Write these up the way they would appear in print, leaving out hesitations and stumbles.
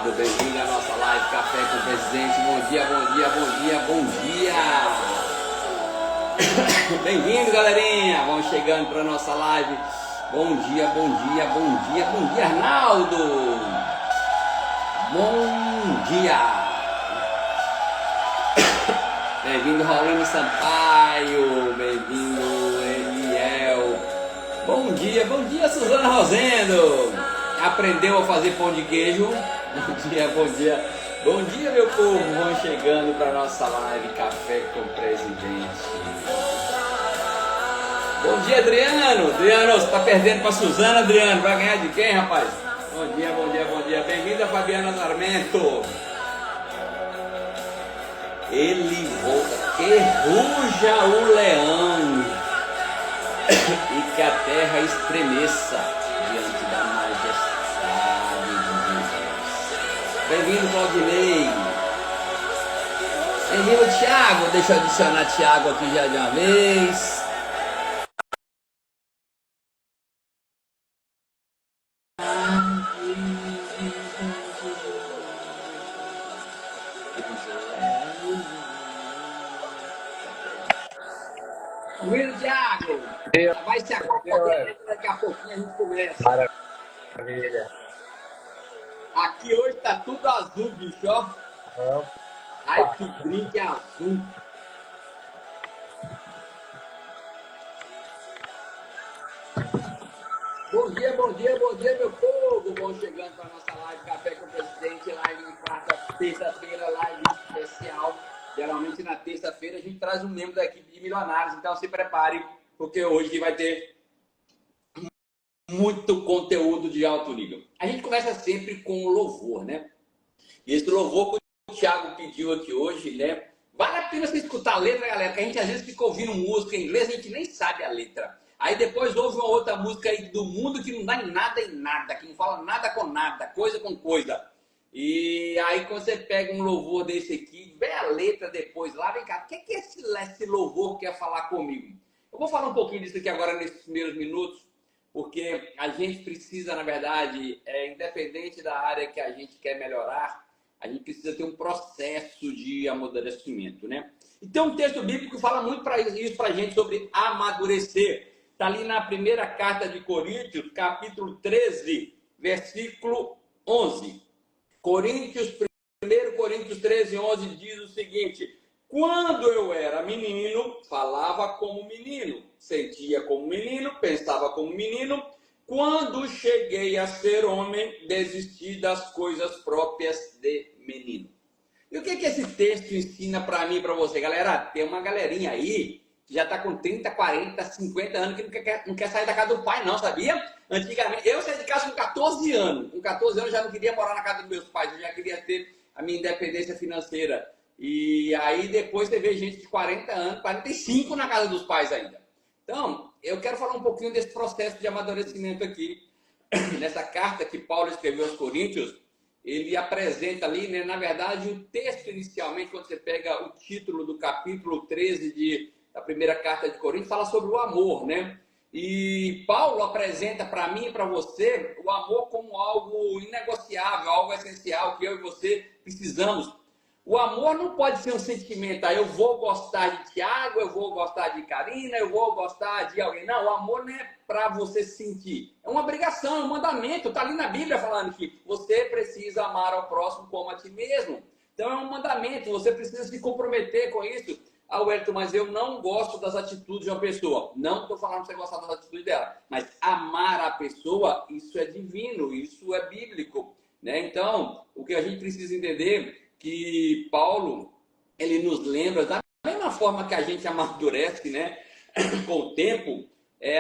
amado, bem-vindo à nossa live Café com o Presidente. Bom dia, bom dia, bom dia, bom dia. Bem-vindo, galerinha. Vamos chegando para a nossa live. Bom dia, bom dia, bom dia, bom dia, Arnaldo. Bom dia. Bem-vindo, Raulino Sampaio. Bem-vindo, Eliel. Bom dia, Suzana Rosendo. Aprendeu a fazer pão de queijo? Bom dia, bom dia. Bom dia, meu povo. Vamos chegando para nossa live Café com o Presidente. Bom dia, Adriano. Adriano, você está perdendo para Suzana, Adriano. Vai ganhar de quem, rapaz? Bom dia, bom dia, bom dia. Bem-vinda, Fabiana Sarmento. Ele volta. Que ruja o leão e que a terra estremeça diante da majestade. Bem-vindo, Claudinei. Bem-vindo, Thiago. Deixa eu adicionar Thiago aqui já de uma vez. Bem-vindo, Thiago. Vai se acompanhando, daqui a pouquinho a gente começa. Maravilha. Aqui hoje tá tudo azul, bicho, ó. Ai, que drink azul. Bom dia, bom dia, bom dia, meu povo. Vamos chegando para nossa live Café com o Presidente, live de quarta, terça-feira, live especial. Geralmente na terça-feira a gente traz um membro da equipe de milionários, então se prepare, porque hoje vai ter muito conteúdo de alto nível. A gente começa sempre com louvor, né? E esse louvor que o Thiago pediu aqui hoje, né? Vale a pena você escutar a letra, galera, que a gente às vezes fica ouvindo música em inglês e a gente nem sabe a letra. Aí depois ouve uma outra música aí do mundo que não dá em nada, que não fala nada com nada, coisa com coisa. E aí quando você pega um louvor desse aqui, vê a letra depois lá, vem cá, o que é esse louvor que quer falar comigo? Eu vou falar um pouquinho disso aqui agora nesses primeiros minutos, porque a gente precisa, na verdade, independente da área que a gente quer melhorar, a gente precisa ter um processo de amadurecimento, né? Então, um texto bíblico fala muito para isso para a gente sobre amadurecer. Está ali na primeira carta de Coríntios, capítulo 13, versículo 11. 1 Coríntios 13, 11 diz o seguinte: quando eu era menino, falava como menino, sentia como menino, pensava como menino. Quando cheguei a ser homem, desisti das coisas próprias de menino. E o que esse texto ensina para mim e para você, galera? Tem uma galerinha aí que já está com 30, 40, 50 anos que não quer sair da casa do pai, não, sabia? Antigamente, eu saí de casa com 14 anos. Com 14 anos eu já não queria morar na casa dos meus pais, eu já queria ter a minha independência financeira. E aí depois você vê gente de 40 anos, 45 na casa dos pais ainda. Então, eu quero falar um pouquinho desse processo de amadurecimento aqui. Nessa carta que Paulo escreveu aos Coríntios, ele apresenta ali, né, na verdade, o texto inicialmente, quando você pega o título do capítulo 13 da primeira carta de Coríntios, fala sobre o amor, né? E Paulo apresenta para mim e para você o amor como algo inegociável, algo essencial que eu e você precisamos. O amor não pode ser um sentimento, eu vou gostar de Tiago, eu vou gostar de Karina, eu vou gostar de alguém. Não, o amor não é para você sentir. É uma obrigação, é um mandamento. Está ali na Bíblia falando que você precisa amar ao próximo como a ti mesmo. Então é um mandamento, você precisa se comprometer com isso. Ah, Wellington, mas eu não gosto das atitudes de uma pessoa. Não estou falando para você gostar das atitudes dela. Mas amar a pessoa, isso é divino, isso é bíblico, né? Então, o que a gente precisa entender que Paulo, ele nos lembra, da mesma forma que a gente amadurece, né, com o tempo,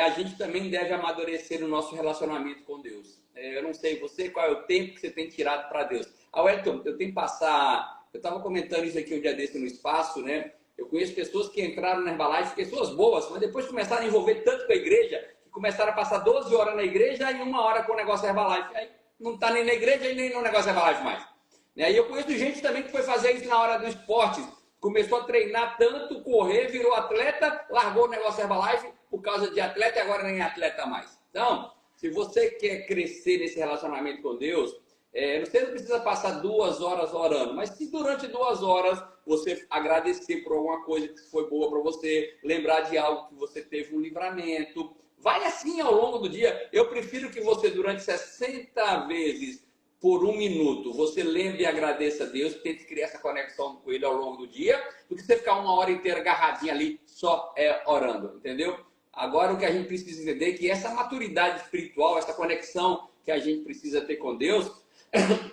a gente também deve amadurecer no nosso relacionamento com Deus. Eu não sei você, qual é o tempo que você tem tirado para Deus. Ah, Wellington, eu tenho que passar... Eu estava comentando isso aqui um dia desse no espaço, né? Eu conheço pessoas que entraram na Herbalife, pessoas boas, mas depois começaram a envolver tanto com a igreja, que começaram a passar 12 horas na igreja e 1 hora com o negócio Herbalife. Aí não está nem na igreja e nem no negócio Herbalife mais. E eu conheço gente também que foi fazer isso na hora do esporte. Começou a treinar tanto, correr, virou atleta, largou o negócio Herbalife por causa de atleta e agora nem é atleta mais. Então, se você quer crescer nesse relacionamento com Deus, Você não precisa passar 2 horas orando, mas se durante 2 horas você agradecer por alguma coisa que foi boa para você, lembrar de algo que você teve um livramento, vai assim ao longo do dia. Eu prefiro que você, durante 60 vezes por 1 minuto, você lembre e agradeça a Deus, tente criar essa conexão com Ele ao longo do dia, do que você ficar 1 hora inteira agarradinho ali só orando, entendeu? Agora o que a gente precisa entender é que essa maturidade espiritual, essa conexão que a gente precisa ter com Deus,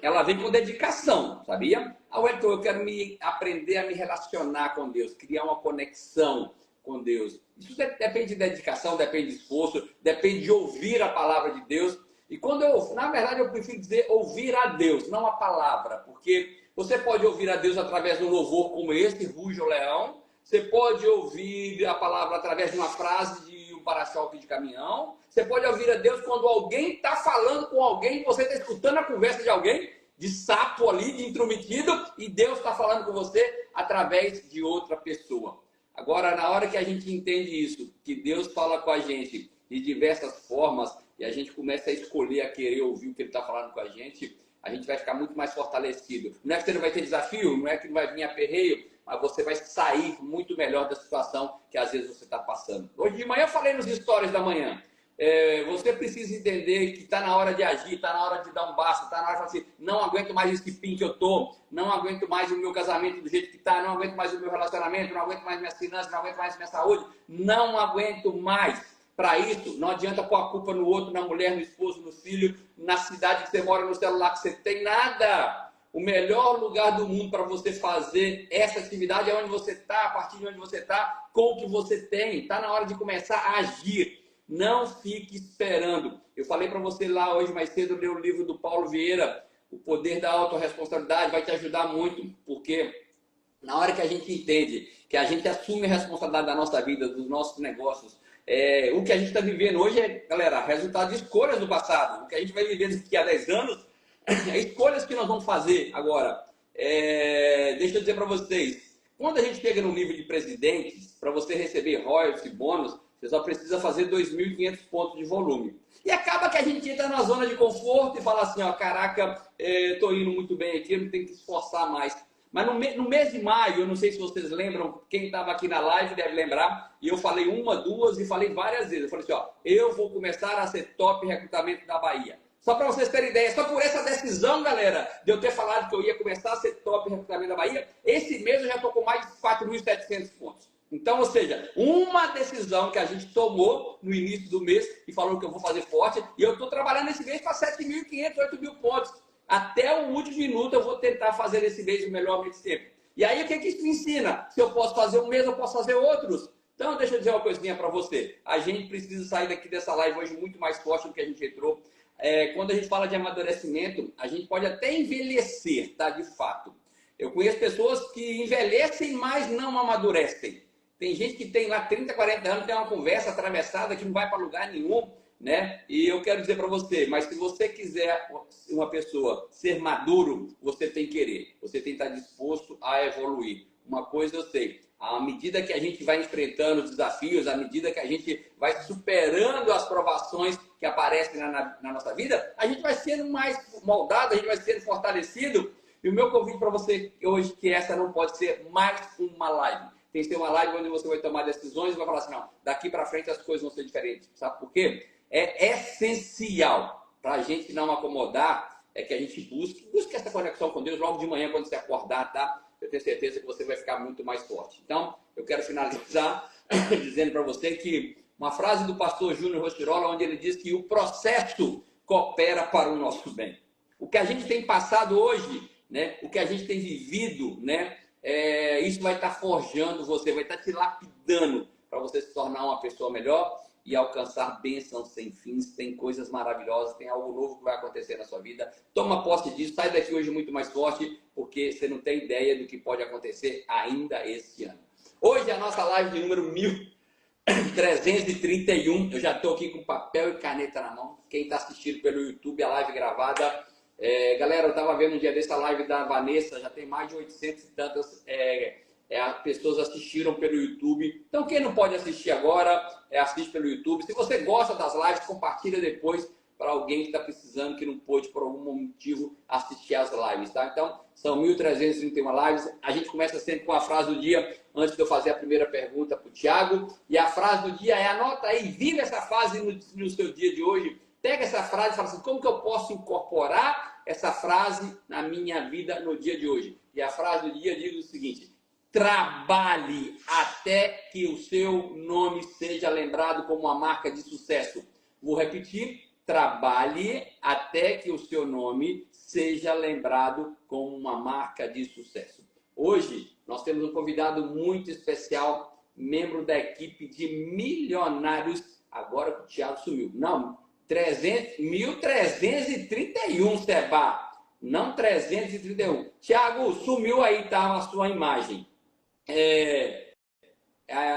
ela vem com dedicação, sabia? Wellington, eu quero aprender a me relacionar com Deus, criar uma conexão com Deus. Isso depende de dedicação, depende de esforço, depende de ouvir a palavra de Deus. E na verdade, eu prefiro dizer ouvir a Deus, não a palavra, porque você pode ouvir a Deus através de um louvor como esse, Ruge o Leão. Você pode ouvir a palavra através de uma frase de um para-choque de caminhão. Você pode ouvir a Deus quando alguém está falando com alguém, você está escutando a conversa de alguém, de sapo ali, de intrometido, e Deus está falando com você através de outra pessoa. Agora, na hora que a gente entende isso, que Deus fala com a gente de diversas formas, e a gente começa a escolher, a querer ouvir o que Ele está falando com a gente vai ficar muito mais fortalecido. Não é que você não vai ter desafio, não é que não vai vir aperreio, mas você vai sair muito melhor da situação que às vezes você está passando. Hoje de manhã eu falei nos stories da manhã. Você precisa entender que está na hora de agir, está na hora de dar um basta, está na hora de falar assim, não aguento mais esse pin que eu tô, não aguento mais o meu casamento do jeito que está, não aguento mais o meu relacionamento, não aguento mais minhas finanças, não aguento mais minha saúde, não aguento mais. Para isso, não adianta pôr a culpa no outro, na mulher, no esposo, no filho, na cidade que você mora, no celular que você tem, nada. O melhor lugar do mundo para você fazer essa atividade é onde você está, a partir de onde você está, com o que você tem. Está na hora de começar a agir. Não fique esperando. Eu falei para você lá hoje mais cedo, ler o livro do Paulo Vieira, O Poder da Autorresponsabilidade, vai te ajudar muito, porque na hora que a gente entende que a gente assume a responsabilidade da nossa vida, dos nossos negócios, o que a gente está vivendo hoje é, galera, resultado de escolhas do passado. O que a gente vai viver daqui a 10 anos é escolhas que nós vamos fazer agora. Deixa eu dizer para vocês, quando a gente chega no nível de presidentes, para você receber royalties e bônus, você só precisa fazer 2.500 pontos de volume. E acaba que a gente entra na zona de conforto e fala assim, ó, caraca, estou indo muito bem aqui, eu não tenho que esforçar mais. Mas no mês de maio, eu não sei se vocês lembram, quem estava aqui na live deve lembrar, e eu falei 1, 2 e falei várias vezes. Eu falei assim, ó, eu vou começar a ser top recrutamento da Bahia. Só para vocês terem ideia, só por essa decisão, galera, de eu ter falado que eu ia começar a ser top recrutamento da Bahia, esse mês eu já estou com mais de 4.700 pontos. Então, ou seja, uma decisão que a gente tomou no início do mês e falou que eu vou fazer forte, e eu estou trabalhando esse mês para 7.500, 8.000 pontos. Até o último minuto eu vou tentar fazer esse mês o melhor mês de sempre. E aí, o que isso me ensina? Se eu posso fazer um mês, eu posso fazer outros. Então, deixa eu dizer uma coisinha para você. A gente precisa sair daqui dessa live hoje muito mais forte do que a gente entrou. Quando a gente fala de amadurecimento, a gente pode até envelhecer, tá? De fato. Eu conheço pessoas que envelhecem, mas não amadurecem. Tem gente que tem lá 30, 40 anos, tem uma conversa atravessada que não vai para lugar nenhum, né? E eu quero dizer para você, mas se você quiser uma pessoa ser maduro, você tem que querer, você tem que estar disposto a evoluir. Uma coisa eu sei, à medida que a gente vai enfrentando os desafios, à medida que a gente vai superando as provações que aparecem na nossa vida, a gente vai sendo mais moldado, a gente vai sendo fortalecido. E o meu convite para você hoje, que essa não pode ser mais uma live. Tem que ser uma live onde você vai tomar decisões e vai falar assim, não, daqui para frente as coisas vão ser diferentes. Sabe por quê? É essencial para a gente não acomodar, que a gente busque essa conexão com Deus logo de manhã quando você acordar, tá? Eu tenho certeza que você vai ficar muito mais forte. Então, eu quero finalizar dizendo para você que uma frase do pastor Júnior Rostirola, onde ele diz que o processo coopera para o nosso bem. O que a gente tem passado hoje, né? O que a gente tem vivido, né? Isso vai estar forjando você, vai estar te lapidando para você se tornar uma pessoa melhor e alcançar bênçãos sem fins. Tem coisas maravilhosas, tem algo novo que vai acontecer na sua vida. Toma posse disso, sai daqui hoje muito mais forte, porque você não tem ideia do que pode acontecer ainda este ano. Hoje é a nossa live de número 1331. Eu já estou aqui com papel e caneta na mão. Quem está assistindo pelo YouTube, a live gravada. Galera, eu estava vendo um dia dessa live da Vanessa, já tem mais de 800 e tantas pessoas assistiram pelo YouTube. Então, quem não pode assistir agora, assiste pelo YouTube. Se você gosta das lives, compartilha depois para alguém que está precisando, que não pôde por algum motivo assistir às lives, tá? Então, são 1.331 lives. A gente começa sempre com a frase do dia, antes de eu fazer a primeira pergunta para o Thiago. E a frase do dia é, anota aí, vive essa frase no seu dia de hoje. Pega essa frase e fala assim, como que eu posso incorporar essa frase na minha vida no dia de hoje? E a frase do dia diz o seguinte, trabalhe até que o seu nome seja lembrado como uma marca de sucesso. Vou repetir, trabalhe até que o seu nome seja lembrado como uma marca de sucesso. Hoje, nós temos um convidado muito especial, membro da equipe de milionários, agora que o Thiago sumiu. Não, 1.331, Seba, não 331. Thiago, sumiu aí, tá, a sua imagem.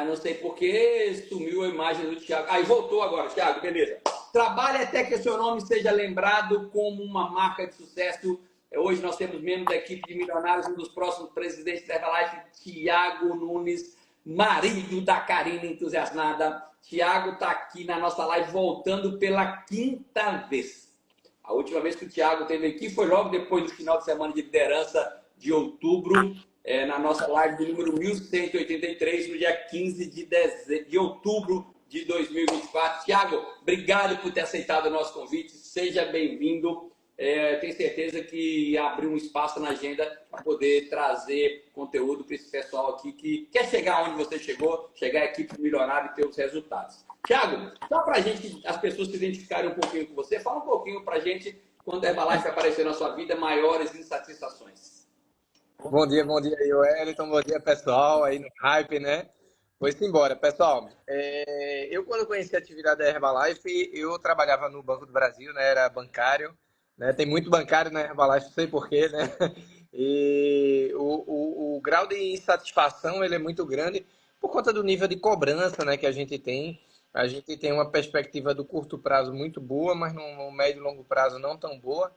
Não sei por que sumiu a imagem do Thiago. Aí voltou agora, Thiago, beleza. Trabalhe até que o seu nome seja lembrado como uma marca de sucesso. Hoje nós temos membro da equipe de milionários, um dos próximos presidentes da Herbalife, Thiago Nunes, marido da Karina entusiasmada. Thiago está aqui na nossa live voltando pela quinta vez. A última vez que o Thiago esteve aqui foi logo depois do final de semana de liderança de outubro, na nossa live do número 1183, no dia 15 de outubro de 2024. Thiago, obrigado por ter aceitado o nosso convite. Seja bem-vindo. Tenho certeza que abriu um espaço na agenda para poder trazer conteúdo para esse pessoal aqui que quer chegar onde você chegou, chegar à equipe milionária e ter os resultados. Thiago, só para as pessoas se identificarem um pouquinho com você, fala um pouquinho para a gente quando a Herbalife apareceu na sua vida, maiores insatisfações. Bom dia aí, Wellington. Bom dia, pessoal, aí no Hype, né? Pois embora, pessoal. Eu, quando conheci a atividade da Herbalife, eu trabalhava no Banco do Brasil, né? Era bancário, né? Tem muito bancário na Herbalife, não sei porquê, né? E o grau de insatisfação, ele é muito grande por conta do nível de cobrança, né, que a gente tem. A gente tem uma perspectiva do curto prazo muito boa, mas no médio e longo prazo não tão boa.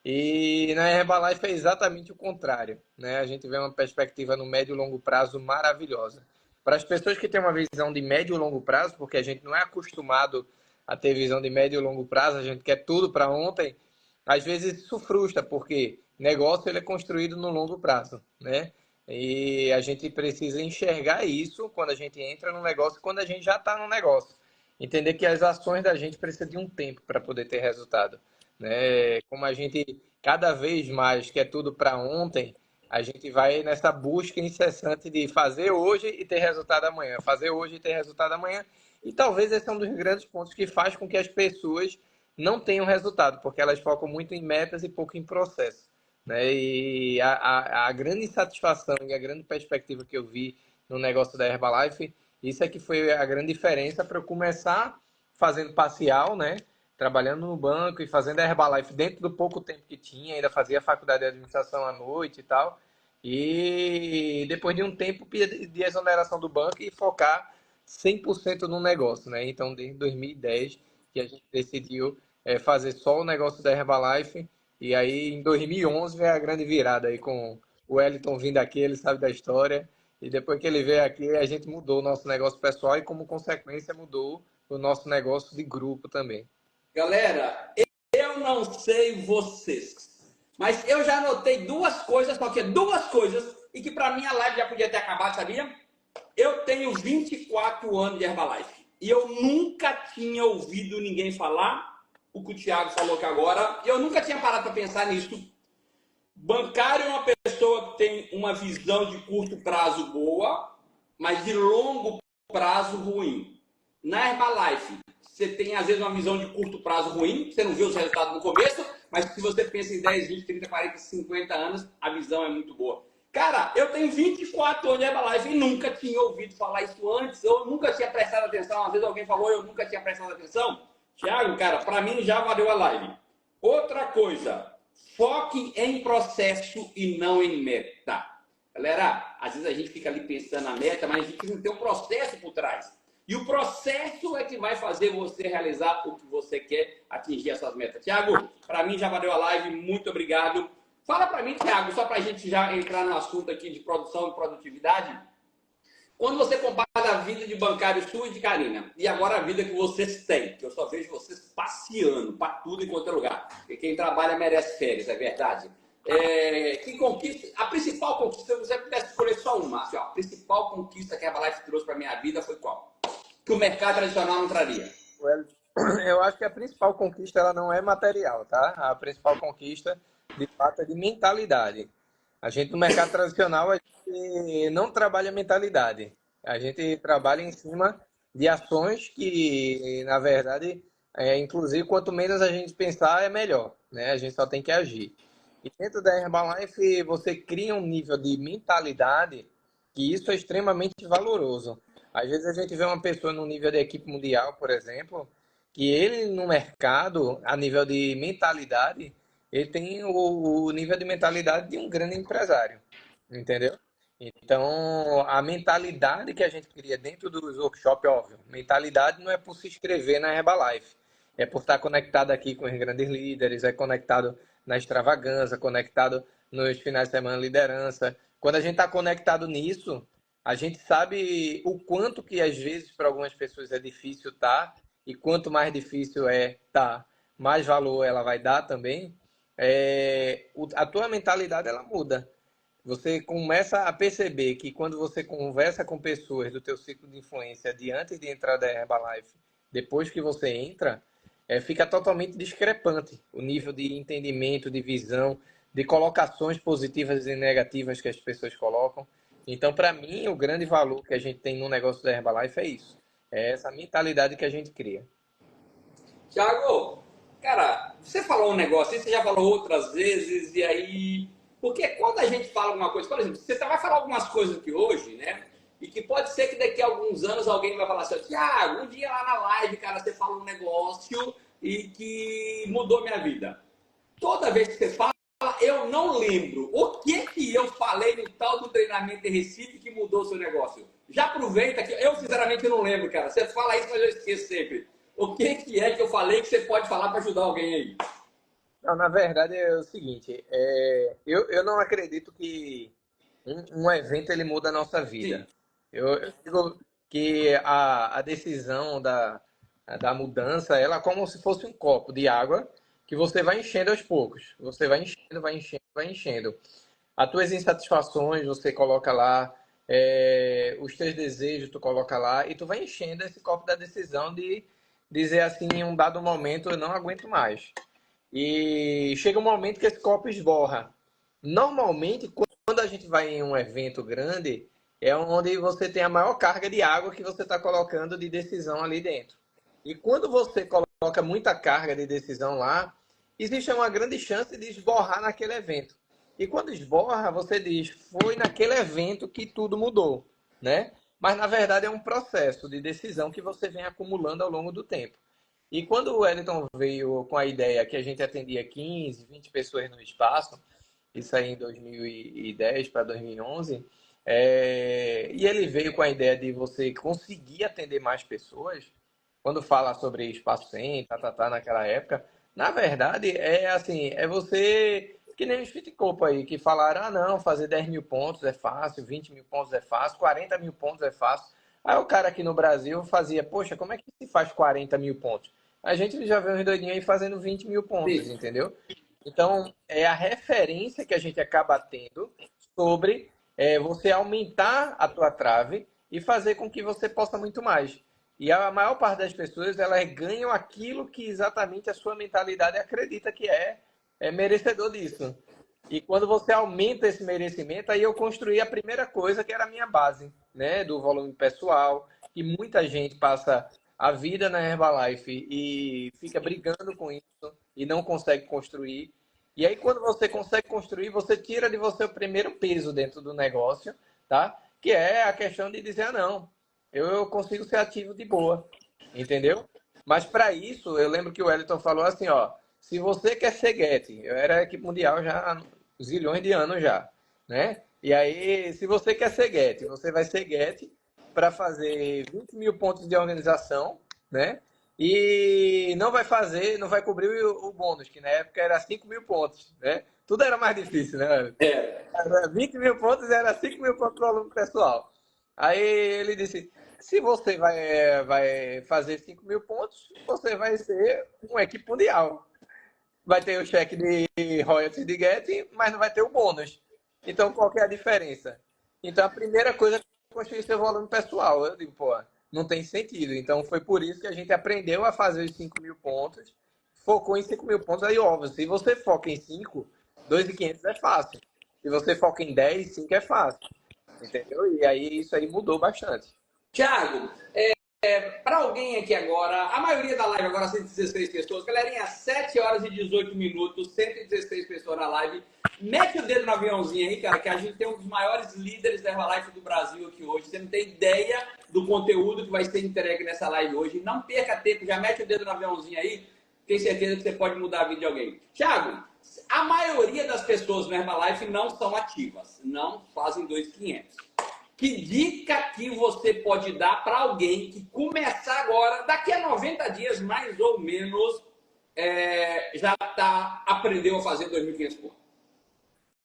E na Herbalife é exatamente o contrário, né? A gente vê uma perspectiva no médio e longo prazo maravilhosa. Para as pessoas que têm uma visão de médio e longo prazo, porque a gente não é acostumado a ter visão de médio e longo prazo, a gente quer tudo para ontem, às vezes isso frustra, porque negócio ele é construído no longo prazo, né? E a gente precisa enxergar isso quando a gente entra no negócio, quando a gente já está no negócio. Entender que as ações da gente precisam de um tempo para poder ter resultado, né? Como a gente cada vez mais quer tudo para ontem, a gente vai nessa busca incessante de fazer hoje e ter resultado amanhã, fazer hoje e ter resultado amanhã. E talvez esse é um dos grandes pontos que faz com que as pessoas não tenham resultado, porque elas focam muito em metas e pouco em processo, né? E a grande insatisfação e a grande perspectiva que eu vi no negócio da Herbalife, isso é que foi a grande diferença para eu começar fazendo parcial, né? Trabalhando no banco e fazendo a Herbalife dentro do pouco tempo que tinha, ainda fazia a faculdade de administração à noite e tal. E depois de um tempo de exoneração do banco e focar 100% no negócio, né? Então, desde 2010 que a gente decidiu fazer só o negócio da Herbalife. E aí, em 2011, veio a grande virada aí com o Wellington vindo aqui, ele sabe da história. E depois que ele veio aqui, a gente mudou o nosso negócio pessoal e, como consequência, mudou o nosso negócio de grupo também. Galera, eu não sei vocês, mas eu já anotei duas coisas, só que duas coisas, e que para mim a live já podia ter acabado, sabia? Eu tenho 24 anos de Herbalife e eu nunca tinha ouvido ninguém falar o que o Thiago falou aqui agora, e eu nunca tinha parado para pensar nisso. Bancário é uma pessoa que tem uma visão de curto prazo boa, mas de longo prazo ruim. Na Herbalife, você tem às vezes uma visão de curto prazo ruim, você não vê os resultados no começo, mas se você pensa em 10, 20, 30, 40, 50 anos, a visão é muito boa. Cara, eu tenho 24 anos de Herbalife e nunca tinha ouvido falar isso antes, eu nunca tinha prestado atenção, às vezes alguém falou, eu nunca tinha prestado atenção. Thiago, cara, para mim já valeu a live. Outra coisa, foque em processo e não em meta. Galera, às vezes a gente fica ali pensando na meta, mas a gente não tem um processo por trás. E o processo é que vai fazer você realizar o que você quer, atingir as suas metas. Thiago, para mim já valeu a live, muito obrigado. Fala para mim, Thiago, só para a gente já entrar no assunto aqui de produção e produtividade. Quando você compara a vida de bancário sua e de Karina, e agora a vida que vocês têm, que eu só vejo vocês passeando para tudo em qualquer lugar. Porque quem trabalha merece férias, é verdade. Que conquista, a principal conquista, se você pudesse escolher só uma, assim, ó, a principal conquista que a Herbalife trouxe para minha vida foi qual? Que o mercado tradicional não traria. Eu acho que a principal conquista ela não é material, tá? A principal conquista, de fato, é de mentalidade. A gente no mercado tradicional a gente não trabalha mentalidade. A gente trabalha em cima de ações que, na verdade, inclusive quanto menos a gente pensar é melhor, né? A gente só tem que agir. E dentro da Herbalife você cria um nível de mentalidade que isso é extremamente valoroso. Às vezes a gente vê uma pessoa no nível da equipe mundial, por exemplo, que ele no mercado, a nível de mentalidade, ele tem o nível de mentalidade de um grande empresário, entendeu? Então, a mentalidade que a gente cria dentro dos workshops, óbvio, mentalidade não é por se inscrever na Herbalife, é por estar conectado aqui com os grandes líderes, é conectado na extravagância, conectado nos finais de semana liderança. Quando a gente está conectado nisso, a gente sabe o quanto que às vezes para algumas pessoas é difícil estar, e quanto mais difícil é estar, mais valor ela vai dar também. A tua mentalidade ela muda. Você começa a perceber que quando você conversa com pessoas do teu ciclo de influência de antes de entrar da Herbalife, depois que você entra, fica totalmente discrepante o nível de entendimento, de visão, de colocações positivas e negativas que as pessoas colocam. Então, para mim, o grande valor que a gente tem no negócio da Herbalife é isso. É essa mentalidade que a gente cria. Tiago, cara, você falou um negócio, você já falou outras vezes, e aí. Porque quando a gente fala alguma coisa, por exemplo, você vai falar algumas coisas aqui hoje, né? E que pode ser que daqui a alguns anos alguém vai falar assim, Tiago, um dia lá na live, cara, você fala um negócio e que mudou minha vida. Toda vez que você fala, eu não lembro o que eu falei no tal do treinamento de Recife que mudou o seu negócio. Já aproveita que eu sinceramente não lembro, cara. Você fala isso, mas eu esqueço sempre. O que é que eu falei que você pode falar para ajudar alguém aí? Não, na verdade é o seguinte, eu não acredito que um evento ele muda a nossa vida. Sim. Eu digo que a decisão da mudança, ela é como se fosse um copo de água que você vai enchendo aos poucos. Você vai enchendo, vai enchendo, vai enchendo. As tuas insatisfações você coloca lá, os teus desejos tu coloca lá e tu vai enchendo esse copo da decisão de dizer assim, em um dado momento eu não aguento mais. E chega um momento que esse copo esborra. Normalmente, quando a gente vai em um evento grande, é onde você tem a maior carga de água que você está colocando de decisão ali dentro. E quando você coloca muita carga de decisão lá, existe uma grande chance de esborrar naquele evento. E quando esborra, você diz, foi naquele evento que tudo mudou, né? Mas na verdade é um processo de decisão que você vem acumulando ao longo do tempo. E quando o Wellington veio com a ideia que a gente atendia 15, 20 pessoas no espaço, isso aí em 2010 para 2011, e ele veio com a ideia de você conseguir atender mais pessoas, quando fala sobre espaço 100, naquela época, na verdade é assim, é você, que nem os Fitcopo aí, que falaram, ah não, fazer 10 mil pontos é fácil, 20 mil pontos é fácil, 40 mil pontos é fácil. Aí o cara aqui no Brasil fazia, poxa, como é que se faz 40 mil pontos? A gente já vê uns doidinhos aí fazendo 20 mil pontos, Sim. entendeu? Então, é a referência que a gente acaba tendo sobre você aumentar a tua trave e fazer com que você possa muito mais. E a maior parte das pessoas, elas ganham aquilo que exatamente a sua mentalidade acredita que é merecedor disso. E quando você aumenta esse merecimento, aí eu construí a primeira coisa que era a minha base, né, do volume pessoal, que muita gente passa a vida na Herbalife e fica brigando com isso e não consegue construir. E aí, quando você consegue construir, você tira de você o primeiro peso dentro do negócio, tá? Que é a questão de dizer, ah, não, eu consigo ser ativo de boa, entendeu? Mas para isso, eu lembro que o Wellington falou assim, ó, se você quer ser Get, eu era equipe mundial já há zilhões de anos já, né? E aí, se você quer ser Get, você vai ser Get para fazer 20 mil pontos de organização, né? E não vai fazer, não vai cobrir o bônus, que na época era 5 mil pontos, né? Tudo era mais difícil, né? É. 20 mil pontos era 5 mil pontos do aluno pessoal. Aí ele disse, se você vai fazer 5.000 pontos, você vai ser um equipe mundial. Vai ter o cheque de royalties de Getty, mas não vai ter o bônus. Então, qual que é a diferença? Então, a primeira coisa é construir seu volume pessoal. Eu digo, pô, não tem sentido. Então, foi por isso que a gente aprendeu a fazer os 5.000 pontos, focou em 5.000 pontos. Aí, óbvio, se você foca em 5, 2.500 é fácil. Se você foca em 10, 5 é fácil. Entendeu? E aí, isso aí mudou bastante. Thiago, para alguém aqui agora, a maioria da live agora 116 pessoas, galerinha, 7 horas e 18 minutos, 116 pessoas na live. Mete o dedo no aviãozinho aí, cara, que a gente tem um dos maiores líderes da Herbalife do Brasil aqui hoje. Você não tem ideia do conteúdo que vai ser entregue nessa live hoje. Não perca tempo, já mete o dedo no aviãozinho aí. Tenho certeza que você pode mudar a vida de alguém. Thiago, a maioria das pessoas no Herbalife não são ativas, não fazem 2.500. Que dica que você pode dar para alguém que começar agora, daqui a 90 dias, mais ou menos, já aprendeu a fazer 2.500 pontos?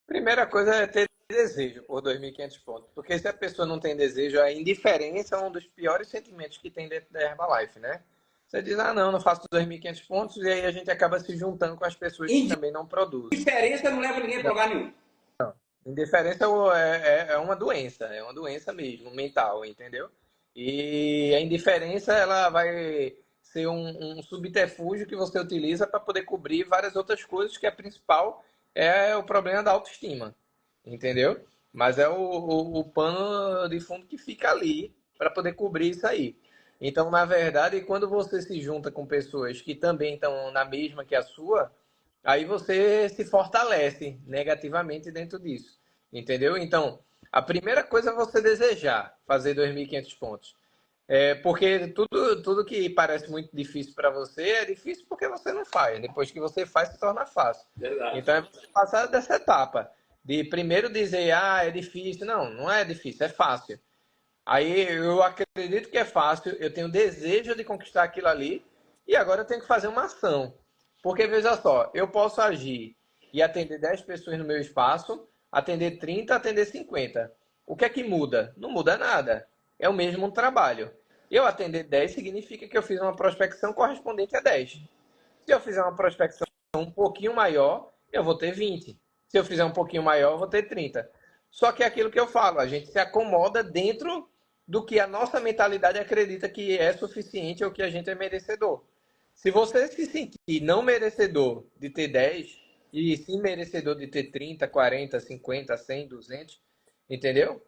Primeira coisa é ter desejo por 2.500 pontos. Porque se a pessoa não tem desejo, a indiferença é um dos piores sentimentos que tem dentro da Herbalife, né? Você diz, ah, não faço 2.500 pontos, e aí a gente acaba se juntando com as pessoas que também não produzem. Indiferença não leva ninguém para lugar nenhum. Indiferença é uma doença mesmo, mental, entendeu? E a indiferença, ela vai ser um subterfúgio que você utiliza para poder cobrir várias outras coisas, que a principal é o problema da autoestima, entendeu? Mas é o pano de fundo que fica ali para poder cobrir isso aí. Então, na verdade, quando você se junta com pessoas que também estão na mesma que a sua, aí você se fortalece negativamente dentro disso, entendeu? Então, a primeira coisa é você desejar fazer 2.500 pontos. Porque tudo que parece muito difícil para você é difícil porque você não faz. Depois que você faz, se torna fácil. Verdade. Então, é você passar dessa etapa de primeiro dizer, ah, é difícil. Não, não é difícil, é fácil. Aí eu acredito que é fácil, eu tenho desejo de conquistar aquilo ali e agora eu tenho que fazer uma ação. Porque veja só, eu posso agir e atender 10 pessoas no meu espaço, atender 30, atender 50. O que é que muda? Não muda nada. É o mesmo trabalho. Eu atender 10 significa que eu fiz uma prospecção correspondente a 10. Se eu fizer uma prospecção um pouquinho maior, eu vou ter 20. Se eu fizer um pouquinho maior, eu vou ter 30. Só que é aquilo que eu falo, a gente se acomoda dentro do que a nossa mentalidade acredita que é suficiente ou que a gente é merecedor. Se você se sentir não merecedor de ter 10 e sim merecedor de ter 30, 40, 50, 100, 200, entendeu?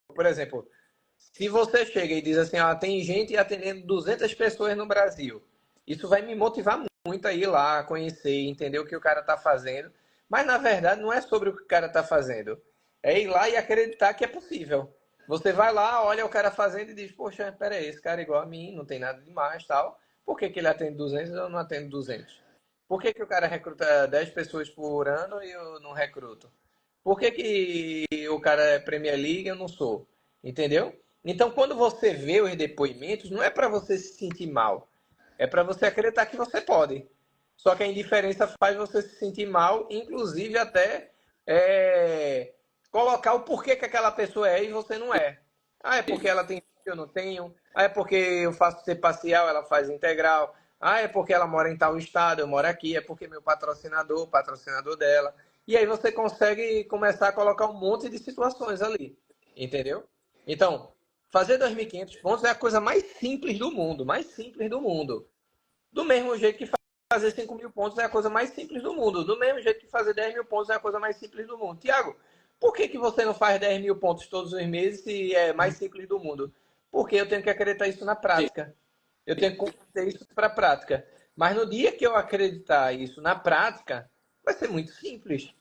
Por exemplo, se você chega e diz assim, ah, tem gente atendendo 200 pessoas no Brasil, isso vai me motivar muito a ir lá, conhecer, entender o que o cara está fazendo. Mas, na verdade, não é sobre o que o cara está fazendo. É ir lá e acreditar que é possível. Você vai lá, olha o cara fazendo e diz, poxa, peraí, esse cara é igual a mim, não tem nada demais, tal. Por que ele atende 200 e eu não atendo 200? Por que o cara recruta 10 pessoas por ano e eu não recruto? Por que o cara é Premier League e eu não sou? Entendeu? Então, quando você vê os depoimentos, não é para você se sentir mal. É para você acreditar que você pode. Só que a indiferença faz você se sentir mal, inclusive até colocar o porquê que aquela pessoa é e você não é. Ah, é porque ela tem eu não tenho. Ah, é porque eu faço ser parcial, ela faz integral. Ah, é porque ela mora em tal estado, eu moro aqui. É porque meu patrocinador, o patrocinador dela. E aí você consegue começar a colocar um monte de situações ali. Entendeu? Então, fazer 2.500 pontos é a coisa mais simples do mundo. Mais simples do mundo. Do mesmo jeito que fazer 5.000 pontos é a coisa mais simples do mundo. Do mesmo jeito que fazer 10.000 pontos é a coisa mais simples do mundo. Tiago, por que você não faz 10.000 pontos todos os meses se é mais simples do mundo? Porque eu tenho que acreditar isso na prática. Eu tenho que converter isso para a prática. Mas no dia que eu acreditar isso na prática, vai ser muito simples.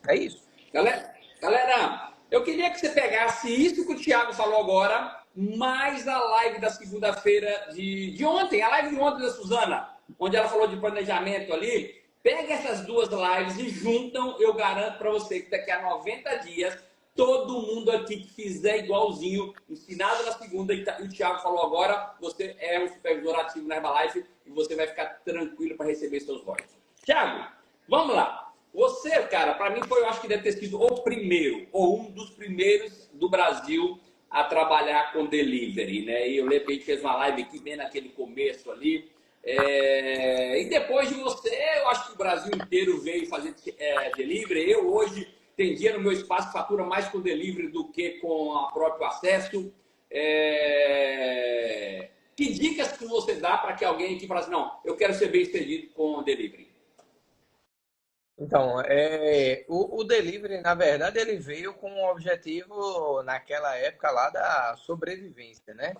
É isso. Galera, eu queria que você pegasse isso que o Thiago falou agora, mais a live da segunda-feira de ontem, a live de ontem da Suzana, onde ela falou de planejamento ali. Pega essas duas lives e juntam, eu garanto para você que daqui a 90 dias, todo mundo aqui que fizer igualzinho, ensinado na segunda, e o Thiago falou agora, você é um supervisor ativo na Herbalife e você vai ficar tranquilo para receber seus royalties. Thiago, vamos lá. Você, cara, para mim foi, eu acho que deve ter sido o primeiro, ou um dos primeiros do Brasil a trabalhar com delivery, né? E eu lembro que a gente fez uma live aqui bem naquele começo ali. E depois de você, eu acho que o Brasil inteiro veio fazer delivery. Eu hoje tem dia no meu espaço que fatura mais com delivery do que com o próprio acesso. Que dicas que você dá para que alguém que fala assim, não, eu quero ser bem sucedido com delivery? Então, o delivery, na verdade, ele veio com o objetivo, naquela época lá, da sobrevivência, né?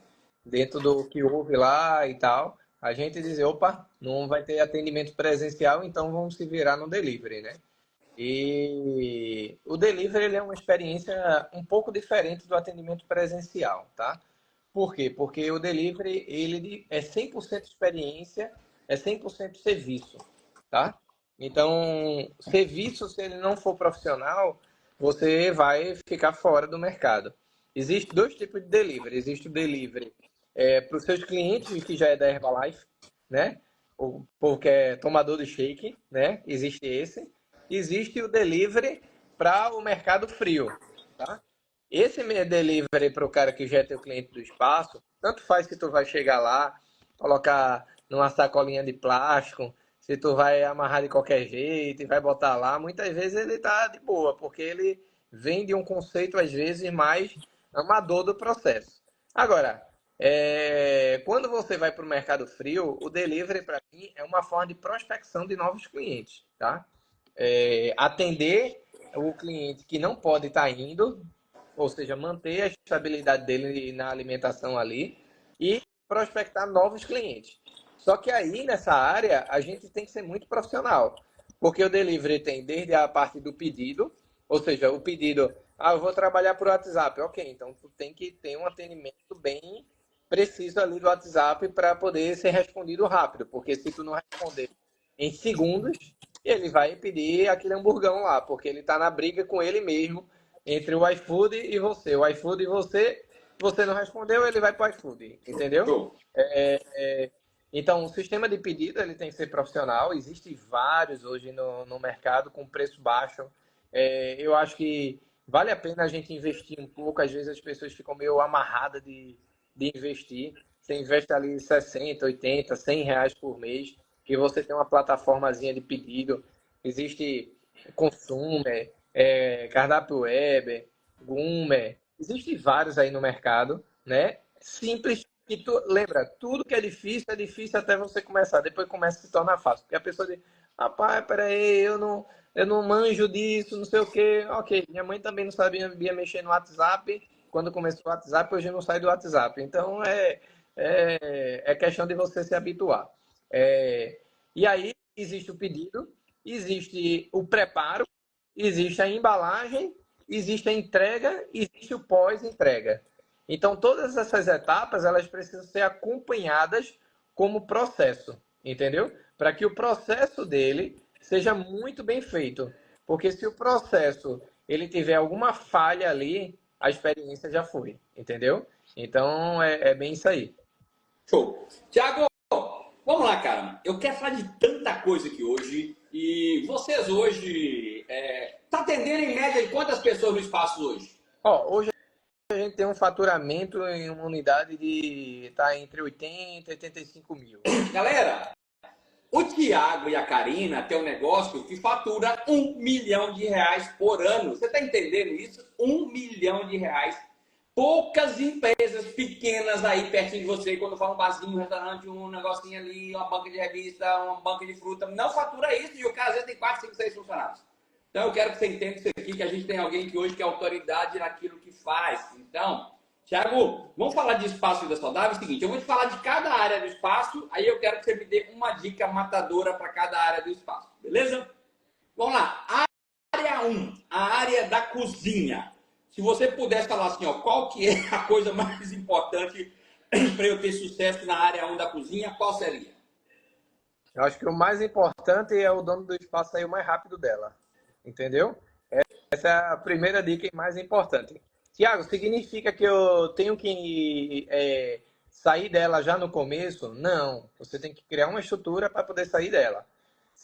Dentro do que houve lá e tal, a gente dizer, opa, não vai ter atendimento presencial, então vamos se virar no delivery, né? E o delivery ele é uma experiência um pouco diferente do atendimento presencial, tá? Por quê? Porque o delivery ele é 100% experiência, é 100% serviço, tá? Então, serviço, se ele não for profissional, você vai ficar fora do mercado. Existem dois tipos de delivery. Existe o delivery para os seus clientes, que já é da Herbalife, né? O povo que é tomador de shake, né? Existe esse. Existe o delivery para o mercado frio, tá? Esse delivery para o cara que já é teu cliente do espaço, tanto faz se tu vai chegar lá, colocar numa sacolinha de plástico, se tu vai amarrar de qualquer jeito e vai botar lá, muitas vezes ele tá de boa, porque ele vende um conceito às vezes mais amador do processo. Agora, quando você vai para o mercado frio, o delivery para mim é uma forma de prospecção de novos clientes, tá? Atender o cliente que não pode estar indo, ou seja, manter a estabilidade dele na alimentação ali e prospectar novos clientes. Só que aí nessa área a gente tem que ser muito profissional, porque o delivery tem desde a parte do pedido, ou seja, o pedido, eu vou trabalhar por WhatsApp, ok, então tu tem que ter um atendimento bem preciso ali do WhatsApp para poder ser respondido rápido, porque se tu não responder em segundos, ele vai pedir aquele hamburgão lá, porque ele está na briga com ele mesmo entre o iFood e você. O iFood e você não respondeu, ele vai para o iFood, entendeu? Show. Então, o sistema de pedido ele tem que ser profissional. Existem vários hoje no mercado com preço baixo. Eu acho que vale a pena a gente investir um pouco. Às vezes as pessoas ficam meio amarradas de investir. Você investe ali 60, 80, 100 reais por mês, que você tem uma plataformazinha de pedido. Existe Consumer, Cardápio Web, Goomer. Existem vários aí no mercado, né? Simples. E tu, lembra, tudo que é difícil até você começar. Depois começa a se tornar fácil. Porque a pessoa diz, rapaz, peraí, eu não manjo disso, não sei o quê. Ok, minha mãe também não sabia mexer no WhatsApp. Quando começou o WhatsApp, hoje não sai do WhatsApp. Então, é questão de você se habituar. E aí, existe o pedido, existe o preparo, existe a embalagem, existe a entrega, existe o pós-entrega. Então, todas essas etapas, elas precisam ser acompanhadas como processo, entendeu? Para que o processo dele seja muito bem feito. Porque se o processo ele tiver alguma falha ali, a experiência já foi, entendeu? Então, é bem isso aí. Show. Tiago, vamos lá, cara. Eu quero falar de tanta coisa aqui hoje. E vocês hoje tá atendendo em média de quantas pessoas no espaço hoje? Hoje a gente tem um faturamento em uma unidade de tá entre 80 e 85 mil. Galera, o Tiago e a Karina têm um negócio que fatura R$ 1 milhão por ano. Você está entendendo isso? R$ 1 milhão. Poucas empresas pequenas aí pertinho de você, quando fala um barzinho, um restaurante, um negocinho ali, uma banca de revista, uma banca de fruta, não fatura isso e o cara às vezes tem 4, 5, 6 funcionários. Então eu quero que você entenda isso aqui, que a gente tem alguém que hoje que é autoridade naquilo que faz. Então, Thiago, vamos falar de espaço e vida saudável? É o seguinte, eu vou te falar de cada área do espaço, aí eu quero que você me dê uma dica matadora para cada área do espaço, beleza? Vamos lá, área 1, a área da cozinha. Se você pudesse falar assim, ó, qual que é a coisa mais importante para eu ter sucesso na área 1 da cozinha, qual seria? Eu acho que o mais importante é o dono do espaço sair o mais rápido dela. Entendeu? Essa é a primeira dica e mais importante. Tiago, significa que eu tenho que sair dela já no começo? Não. Você tem que criar uma estrutura para poder sair dela.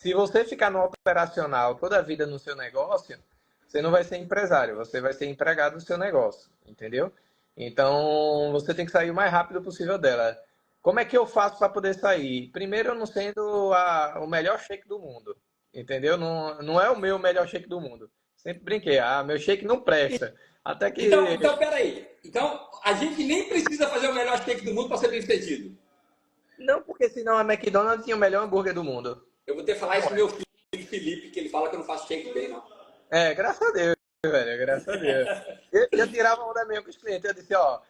Se você ficar no operacional toda a vida no seu negócio, você não vai ser empresário, você vai ser empregado do seu negócio, entendeu? Então, você tem que sair o mais rápido possível dela. Como é que eu faço para poder sair? Primeiro, eu não sendo o melhor shake do mundo, entendeu? Não, não é o meu melhor shake do mundo. Sempre brinquei, meu shake não presta. Até que. Então, peraí. Então, a gente nem precisa fazer o melhor steak do mundo para ser bem sucedido. Não, porque senão a McDonald's tinha o melhor hambúrguer do mundo. Eu vou ter que falar isso pro meu filho Felipe, que ele fala que eu não faço shake bem, não. Graças a Deus, velho, graças a Deus. Eu tirava onda mesmo com os clientes, eu disse, ó,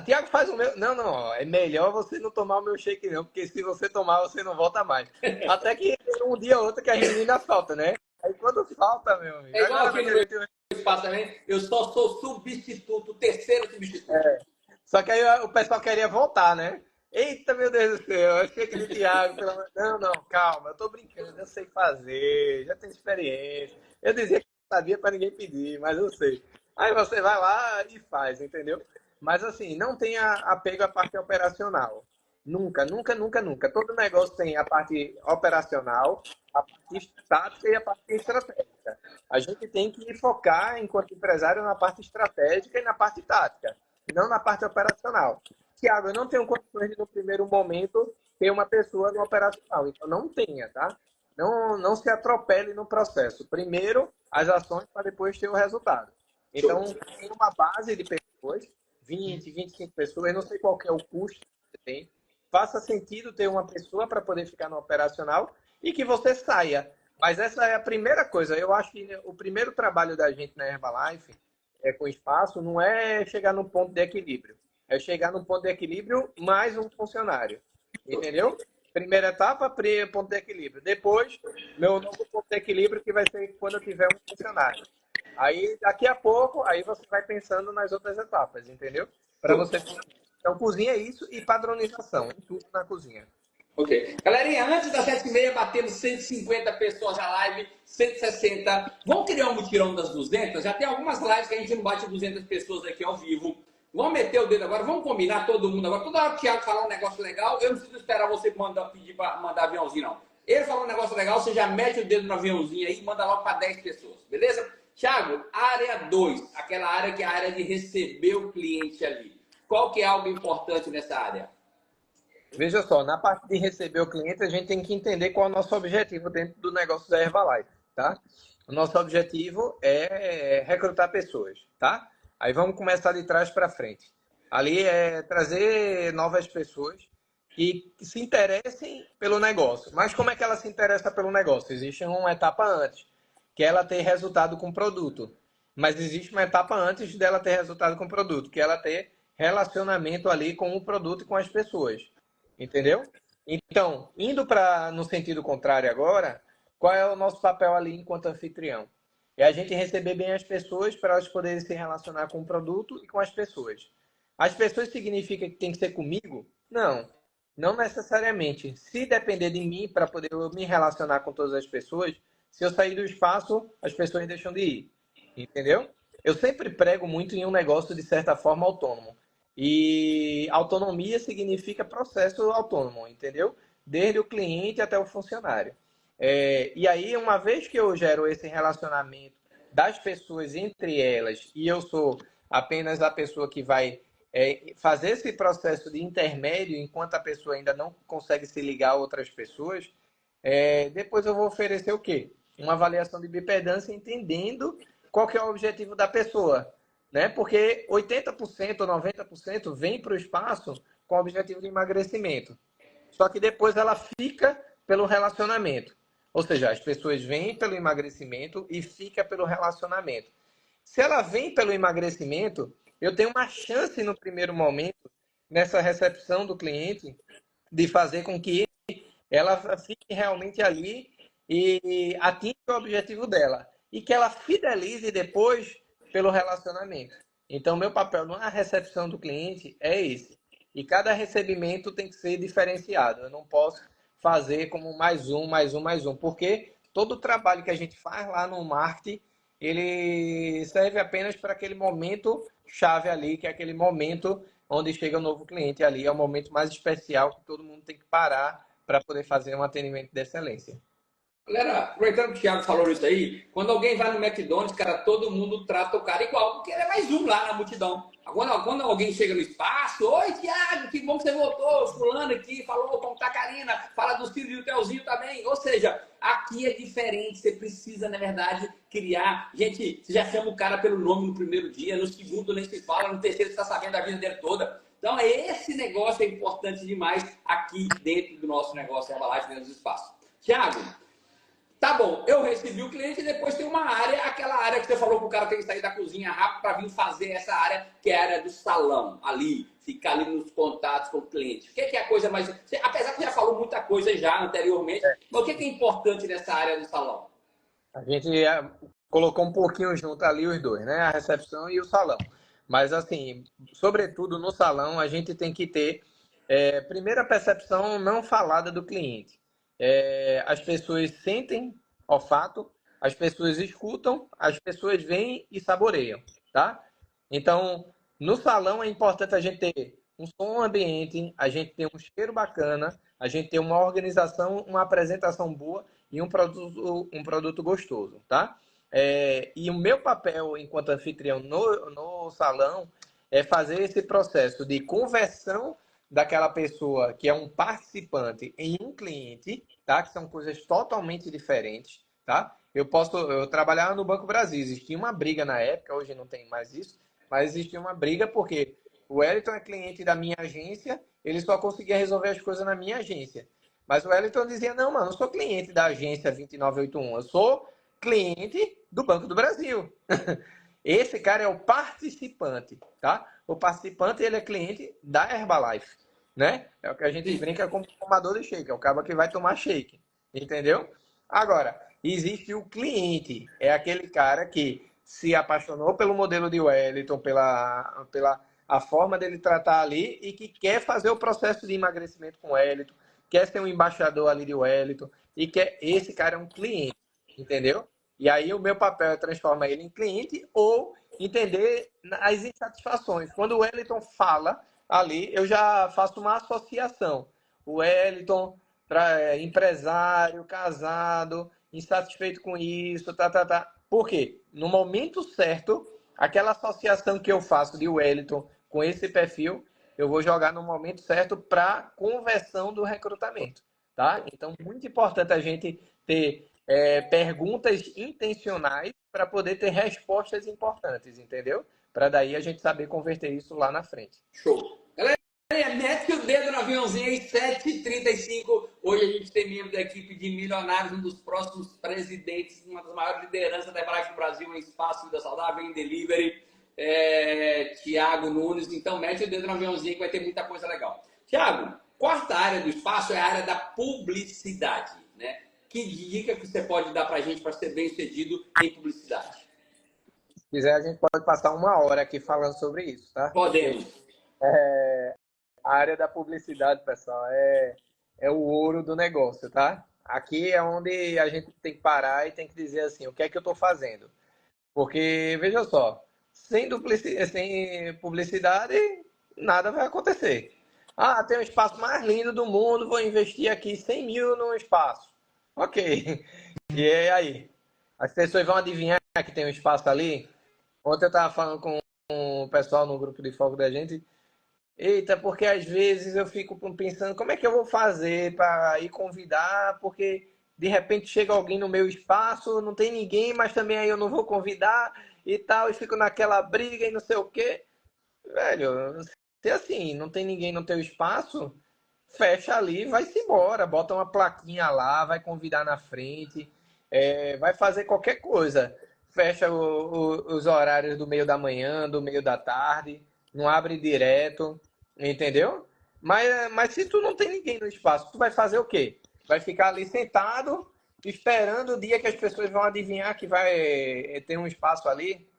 Tiago, faz o meu. Não, não, ó, é melhor você não tomar o meu shake não, porque se você tomar, você não volta mais. Até que um dia ou outro que as meninas faltam, né? Aí quando falta, meu amigo. É igual Agora aqui no meu espaço também, eu só sou substituto, terceiro substituto. Só que aí o pessoal queria voltar, né? Eita, meu Deus do céu, eu achei que de Thiago, pelo amor... Não, não, calma, eu tô brincando, eu sei fazer, já tenho experiência. Eu dizia que não sabia para ninguém pedir, mas eu sei. Aí você vai lá e faz, entendeu? Mas assim, não tenha apego à parte operacional. Nunca, nunca, nunca, nunca. Todo negócio tem a parte operacional, a parte tática e a parte estratégica. A gente tem que focar, enquanto empresário, na parte estratégica e na parte tática, não na parte operacional. Tiago, eu não tenho condições de, no primeiro momento, ter uma pessoa no operacional. Então, não tenha, tá? Não, não se atropele no processo. Primeiro, as ações para depois ter o resultado. Então, tem uma base de pessoas, 20, 25 pessoas, não sei qual que é o custo que você tem. Faça sentido ter uma pessoa para poder ficar no operacional e que você saia. Mas essa é a primeira coisa. Eu acho que o primeiro trabalho da gente na Herbalife com espaço não é chegar no ponto de equilíbrio. É chegar no ponto de equilíbrio mais um funcionário. Entendeu? Primeira etapa, ponto de equilíbrio. Depois, meu novo ponto de equilíbrio, que vai ser quando eu tiver um funcionário. Aí, daqui a pouco, aí você vai pensando nas outras etapas, entendeu? Para você. Então, cozinha é isso e padronização, em tudo na cozinha. Ok. Galerinha, antes das 7h30, batemos 150 pessoas na live, 160. Vamos criar um mutirão das 200? Já tem algumas lives que a gente não bate 200 pessoas aqui ao vivo. Vamos meter o dedo agora, vamos combinar todo mundo agora. Toda hora que o Thiago falar um negócio legal, eu não preciso esperar você pedir para mandar aviãozinho, não. Ele falou um negócio legal, você já mete o dedo no aviãozinho aí e manda logo para 10 pessoas, beleza? Thiago, área 2, aquela área que é a área de receber o cliente ali. Qual que é algo importante nessa área? Veja só, na parte de receber o cliente, a gente tem que entender qual é o nosso objetivo dentro do negócio da Herbalife, tá? O nosso objetivo é recrutar pessoas, tá? Aí vamos começar de trás para frente. Ali é trazer novas pessoas que se interessem pelo negócio. Mas como é que ela se interessa pelo negócio? Existe uma etapa antes, que é ela ter resultado com o produto. Mas existe uma etapa antes dela ter resultado com o produto, que é ela ter relacionamento ali com o produto e com as pessoas. Entendeu? Então, indo para no sentido contrário agora, qual é o nosso papel ali enquanto anfitrião? É a gente receber bem as pessoas para elas poderem se relacionar com o produto e com as pessoas. As pessoas significa que tem que ser comigo? Não, não necessariamente. Se depender de mim para poder eu me relacionar com todas as pessoas, se eu sair do espaço, as pessoas deixam de ir. Entendeu? Eu sempre prego muito em um negócio de certa forma autônomo. E autonomia significa processo autônomo, entendeu? Desde o cliente até o funcionário. E aí, uma vez que eu gero esse relacionamento das pessoas entre elas e eu sou apenas a pessoa que vai fazer esse processo de intermédio enquanto a pessoa ainda não consegue se ligar a outras pessoas, depois eu vou oferecer o quê? Uma avaliação de bipedância entendendo qual que é o objetivo da pessoa, né? Porque 80% ou 90% vem para o espaço com o objetivo de emagrecimento. Só que depois ela fica pelo relacionamento. Ou seja, as pessoas vêm pelo emagrecimento e fica pelo relacionamento. Se ela vem pelo emagrecimento, eu tenho uma chance no primeiro momento, nessa recepção do cliente, de fazer com que ela fique realmente ali e atinja o objetivo dela. E que ela fidelize depois pelo relacionamento. Então, meu papel na recepção do cliente é esse. E cada recebimento tem que ser diferenciado. Eu não posso fazer como mais um, mais um, mais um. Porque todo o trabalho que a gente faz lá no marketing, ele serve apenas para aquele momento chave ali, que é aquele momento onde chega o novo cliente ali. É o momento mais especial que todo mundo tem que parar para poder fazer um atendimento de excelência. Galera, aproveitando que o Thiago falou isso aí, quando alguém vai no McDonald's, cara, todo mundo trata o cara igual, porque ele é mais um lá na multidão. Quando alguém chega no espaço, oi, Thiago, que bom que você voltou, fulano aqui, falou, como tá a Karina, fala dos filhos do Telzinho também. Ou seja, aqui é diferente, você precisa, na verdade, criar. Gente, você já chama o cara pelo nome no primeiro dia, no segundo nem se fala, no terceiro você está sabendo da vida dele toda. Então, esse negócio é importante demais aqui dentro do nosso negócio Herbalife, dentro do espaço. Thiago, tá bom, eu recebi o cliente e depois tem uma área, aquela área que você falou que o cara tem que sair da cozinha rápido para vir fazer essa área, que é a área do salão, ali, ficar ali nos contatos com o cliente. O que é a coisa mais... Apesar que você já falou muita coisa já anteriormente, mas o que é importante nessa área do salão? A gente colocou um pouquinho junto ali os dois, né? A recepção e o salão. Mas, assim, sobretudo no salão, a gente tem que ter, primeiro, a percepção não falada do cliente. As pessoas sentem olfato, as pessoas escutam, as pessoas veem e saboreiam, tá? Então, no salão é importante a gente ter um som ambiente, a gente ter um cheiro bacana, a gente ter uma organização, uma apresentação boa e um produto gostoso, tá? E o meu papel enquanto anfitrião no salão é fazer esse processo de conversão daquela pessoa que é um participante em um cliente, tá? Que são coisas totalmente diferentes, tá? Eu trabalhava no Banco Brasil, existia uma briga na época, hoje não tem mais isso, mas existia uma briga porque o Wellington é cliente da minha agência, ele só conseguia resolver as coisas na minha agência. Mas o Wellington dizia, não, mano, eu sou cliente da agência 2981, eu sou cliente do Banco do Brasil. Esse cara é o participante, tá? O participante, ele é cliente da Herbalife, né? É o que a gente brinca como tomador de shake, é o cara que vai tomar shake, entendeu? Agora, existe o cliente, é aquele cara que se apaixonou pelo modelo de Wellington, pela a forma dele tratar ali e que quer fazer o processo de emagrecimento com o Wellington, quer ser um embaixador ali de Wellington e quer esse cara é um cliente, entendeu? E aí o meu papel é transformar ele em cliente ou entender as insatisfações. Quando o Wellington fala ali, eu já faço uma associação. O Wellington, empresário, casado, insatisfeito com isso, tá. Por quê? No momento certo, aquela associação que eu faço de Wellington com esse perfil, eu vou jogar no momento certo para conversão do recrutamento, tá? Então, muito importante a gente ter perguntas intencionais para poder ter respostas importantes, entendeu? Para daí a gente saber converter isso lá na frente. Show. Galera, mete o dedo no aviãozinho aí, 7h35. Hoje a gente tem membro da equipe de milionários, um dos próximos presidentes, uma das maiores lideranças da Herbalife no Brasil em espaço, vida saudável, em delivery, Thiago Nunes. Então mete o dedo no aviãozinho que vai ter muita coisa legal. Thiago, quarta área do espaço é a área da publicidade, né? Que dica que você pode dar para a gente para ser bem sucedido em publicidade? Se quiser, a gente pode passar uma hora aqui falando sobre isso, tá? Porque Podemos. a área da publicidade, pessoal, é o ouro do negócio, tá? Aqui é onde a gente tem que parar e tem que dizer assim, o que é que eu estou fazendo? Porque, veja só, sem publicidade, nada vai acontecer. Ah, tem o espaço mais lindo do mundo, vou investir aqui 100 mil no espaço. Ok. E aí? As pessoas vão adivinhar que tem um espaço ali? Ontem eu estava falando com o pessoal no grupo de foco da gente. Eita, porque às vezes eu fico pensando como é que eu vou fazer para ir convidar, porque de repente chega alguém no meu espaço, não tem ninguém, mas também aí eu não vou convidar e tal, e fico naquela briga e não sei o quê. Velho, se assim, não tem ninguém no teu espaço, fecha ali, vai-se embora, bota uma plaquinha lá, vai convidar na frente, vai fazer qualquer coisa. Fecha os horários do meio da manhã, do meio da tarde, não abre direto, entendeu? Mas se tu não tem ninguém no espaço, tu vai fazer o quê? Vai ficar ali sentado, esperando o dia que as pessoas vão adivinhar que vai ter um espaço ali?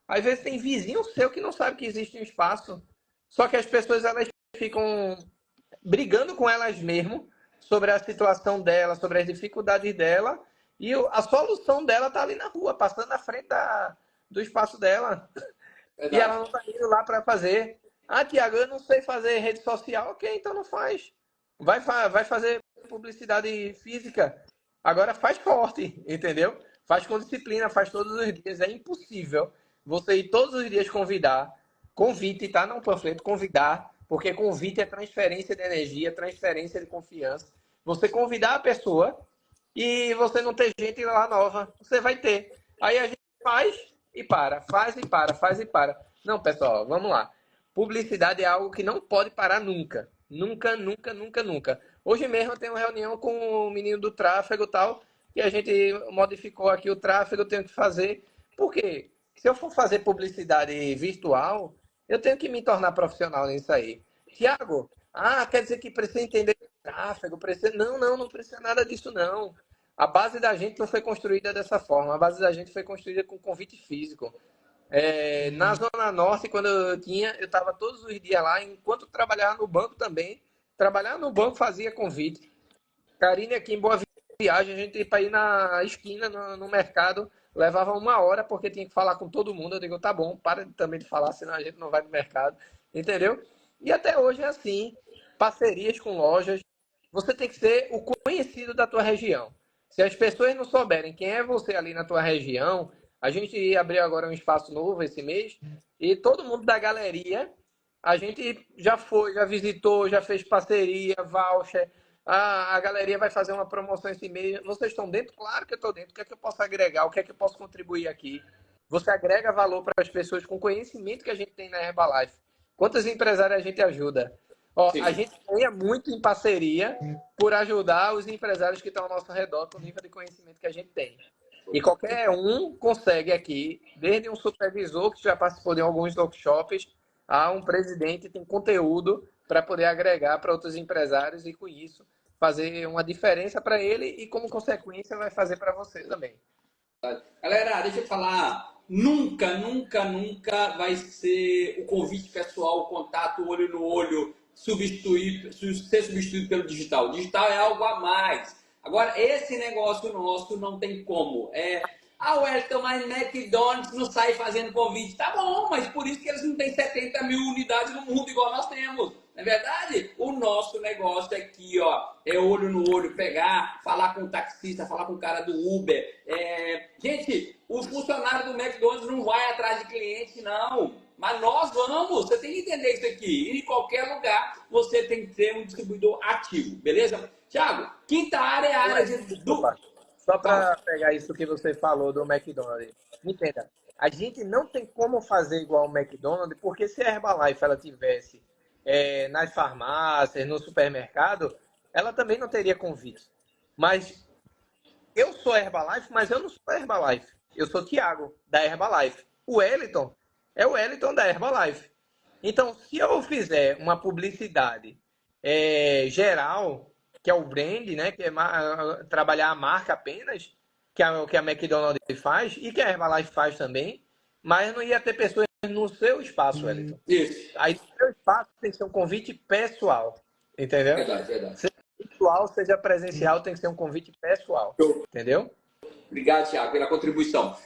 Às vezes tem vizinho seu que não sabe que existe um espaço. Só que as pessoas elas ficam brigando com elas mesmo sobre a situação dela, sobre as dificuldades dela, e a solução dela está ali na rua, passando na frente do espaço dela. E ela Verdade. não está indo lá para fazer. Ah, Tiago, eu não sei fazer rede social. Ok, então não faz. Vai fazer publicidade física. Agora faz forte, entendeu? Faz com disciplina, faz todos os dias. É impossível você ir todos os dias convidar. Convite, tá? Não panfleto, convidar. Porque convite é transferência de energia, transferência de confiança. Você convidar a pessoa e você não ter gente lá nova. Você vai ter. Aí a gente faz e para, faz e para, faz e para. Não, pessoal, vamos lá. Publicidade é algo que não pode parar nunca. Nunca, nunca, nunca, nunca. Hoje mesmo eu tenho uma reunião com o menino do tráfego e tal, que a gente modificou aqui o tráfego, eu tenho que fazer. Por quê? Se eu for fazer publicidade virtual, eu tenho que me tornar profissional nisso aí. Tiago, quer dizer que precisa entender tráfego, precisa... Não, não, não precisa nada disso, não. A base da gente não foi construída dessa forma. A base da gente foi construída com convite físico. Na Zona Norte, quando eu estava todos os dias lá, enquanto trabalhava no banco também. Trabalhar no banco fazia convite. Karine, aqui em Boa Viagem, a gente ia para ir na esquina, no mercado, levava 1 hora porque tinha que falar com todo mundo. Eu digo, tá bom, para também de falar, senão a gente não vai no mercado. Entendeu? E até hoje é assim. Parcerias com lojas. Você tem que ser o conhecido da tua região. Se as pessoas não souberem quem é você ali na tua região, a gente abriu agora um espaço novo esse mês e todo mundo da galeria, a gente já foi, já visitou, já fez parceria, voucher. A galeria vai fazer uma promoção esse mês. Vocês estão dentro? Claro que eu estou dentro. O que é que eu posso agregar? O que é que eu posso contribuir aqui? Você agrega valor para as pessoas com conhecimento que a gente tem na Herbalife. Quantos empresários a gente ajuda? Ó, a Sim. gente ganha muito em parceria por ajudar os empresários que estão ao nosso redor com o nível de conhecimento que a gente tem. E qualquer um consegue aqui, desde um supervisor que já participou de alguns workshops, a um presidente tem conteúdo para poder agregar para outros empresários e com isso fazer uma diferença para ele e como consequência vai fazer para você também. Galera, deixa eu falar. Nunca, nunca, nunca vai ser o convite pessoal, o contato olho no olho, ser substituído pelo digital. O digital é algo a mais. Agora, esse negócio nosso não tem como. Wellington, mas McDonald's não sai fazendo convite. Tá bom, mas por isso que eles não têm 70 mil unidades no mundo igual nós temos. Não é verdade? O nosso negócio aqui, ó, é olho no olho, pegar, falar com o taxista, falar com o cara do Uber. Gente, o funcionário do McDonald's não vai atrás de cliente, não. Mas nós vamos, você tem que entender isso aqui. E em qualquer lugar você tem que ter um distribuidor ativo, beleza? Thiago, quinta área é a área do. Desculpa, só Fala. para pegar isso que você falou do McDonald's. Entenda, a gente não tem como fazer igual o McDonald's, porque se a Herbalife ela tivesse nas farmácias, no supermercado, ela também não teria convite. Mas eu sou Herbalife, mas eu não sou Herbalife. Eu sou Thiago, da Herbalife. O Wellington é o Wellington da Herbalife. Então, se eu fizer uma publicidade geral, que é o brand, né, que é trabalhar a marca apenas, que é o que a McDonald's faz e que a Herbalife faz também, mas não ia ter pessoas no seu espaço, Wellington. Isso. Aí no seu espaço tem que ser um convite pessoal, entendeu? Verdade, verdade. Seja virtual, seja presencial, tem que ser um convite pessoal, Show. entendeu? Obrigado, Thiago, pela contribuição.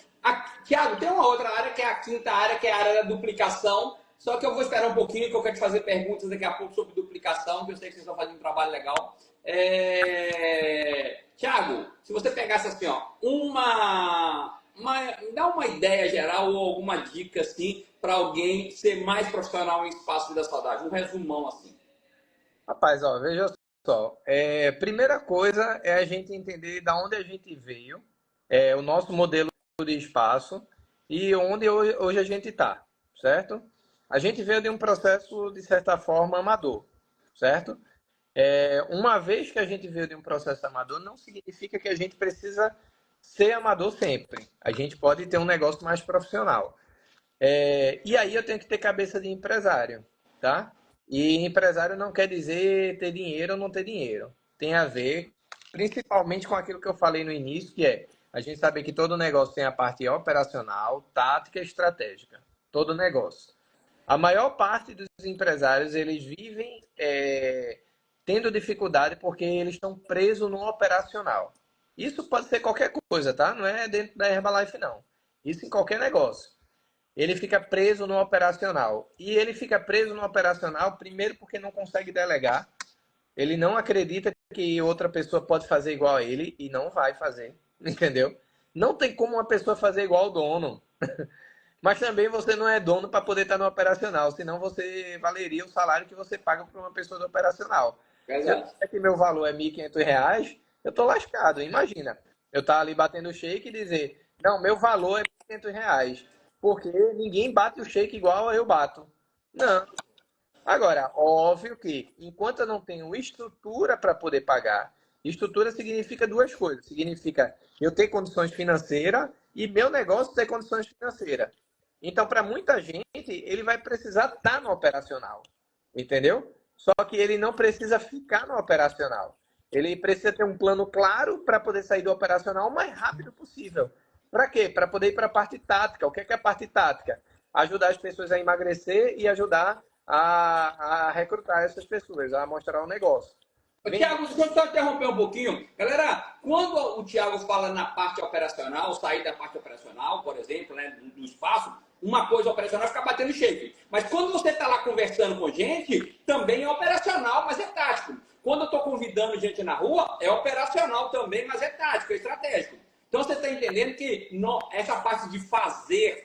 Thiago, tem uma outra área que é a quinta área, que é a área da duplicação. Só que eu vou esperar um pouquinho, que eu quero te fazer perguntas daqui a pouco sobre duplicação, que eu sei que vocês estão fazendo um trabalho legal. Thiago, se você pegasse assim, ó, dá uma ideia geral ou alguma dica assim para alguém ser mais profissional em espaço de vida saudável, um resumão assim. Rapaz, ó, veja só. Primeira coisa é a gente entender da onde a gente veio, o nosso modelo de espaço e onde hoje a gente está, certo? A gente veio de um processo, de certa forma, amador, certo? Uma vez que a gente veio de um processo amador, não significa que a gente precisa ser amador sempre. A gente pode ter um negócio mais profissional. E aí eu tenho que ter cabeça de empresário, tá? E empresário não quer dizer ter dinheiro ou não ter dinheiro. Tem a ver, principalmente com aquilo que eu falei no início, que é a gente sabe que todo negócio tem a parte operacional, tática e estratégica. Todo negócio. A maior parte dos empresários, eles vivem tendo dificuldade porque eles estão presos no operacional. Isso pode ser qualquer coisa, tá? Não é dentro da Herbalife, não. Isso em qualquer negócio. Ele fica preso no operacional. E ele fica preso no operacional, primeiro porque não consegue delegar. Ele não acredita que outra pessoa pode fazer igual a ele e não vai fazer, entendeu? Não tem como uma pessoa fazer igual ao dono. Mas também você não é dono para poder estar no operacional, senão você valeria o salário que você paga para uma pessoa do operacional. Se eu Exato. disser que meu valor é R$ 1.500, eu estou lascado. Imagina, eu estar ali batendo o shake e dizer, não, meu valor é R$ 1.500, porque ninguém bate o shake igual eu bato. Não. Agora, óbvio que, enquanto eu não tenho estrutura para poder pagar, estrutura significa duas coisas. Significa eu ter condições financeiras e meu negócio ter condições financeiras. Então, para muita gente, ele vai precisar estar no operacional, entendeu? Só que ele não precisa ficar no operacional. Ele precisa ter um plano claro para poder sair do operacional o mais rápido possível. Para quê? Para poder ir para a parte tática. O que é a parte tática? Ajudar as pessoas a emagrecer e ajudar a recrutar essas pessoas, a mostrar o negócio. Vender. Tiago, deixa eu só interromper um pouquinho. Galera, quando o Tiago fala na parte operacional, sair da parte operacional, por exemplo, né, do espaço, uma coisa operacional é ficar batendo shape. Mas quando você está lá conversando com gente, também é operacional, mas é tático. Quando eu estou convidando gente na rua, é operacional também, mas é tático, é estratégico. Então você está entendendo que essa parte de fazer,